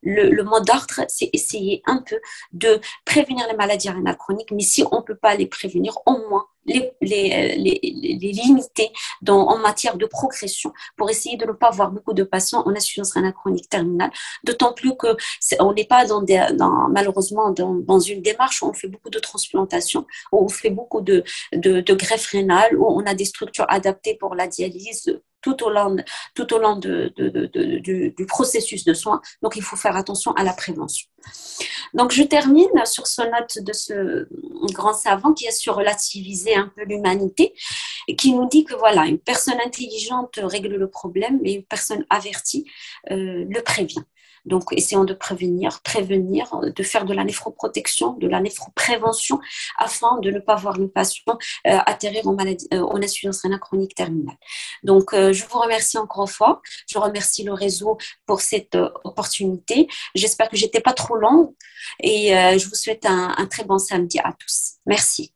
le mot d'ordre, c'est essayer un peu de prévenir les maladies rénales chroniques, mais si on ne peut pas les prévenir, au moins les limiter en matière de progression pour essayer de ne pas avoir beaucoup de patients en insuffisance rénale chronique terminale, d'autant plus que on n'est pas malheureusement dans une démarche où on fait beaucoup de transplantation, où on fait beaucoup de greffes rénales, où on a des structures adaptées pour la dialyse tout au long du processus de soins. Donc, il faut faire attention à la prévention. Donc, je termine sur ce note de ce grand savant qui a su relativiser un peu l'humanité et qui nous dit que voilà, une personne intelligente règle le problème, mais une personne avertie le prévient. Donc, essayons de prévenir, de faire de la néphroprotection, de la néphroprévention, afin de ne pas voir le patient atterrir en insuffisance rénale chronique terminale. Donc, je vous remercie encore une fois. Je remercie le réseau pour cette opportunité. J'espère que j'étais pas trop longue et je vous souhaite un très bon samedi à tous. Merci.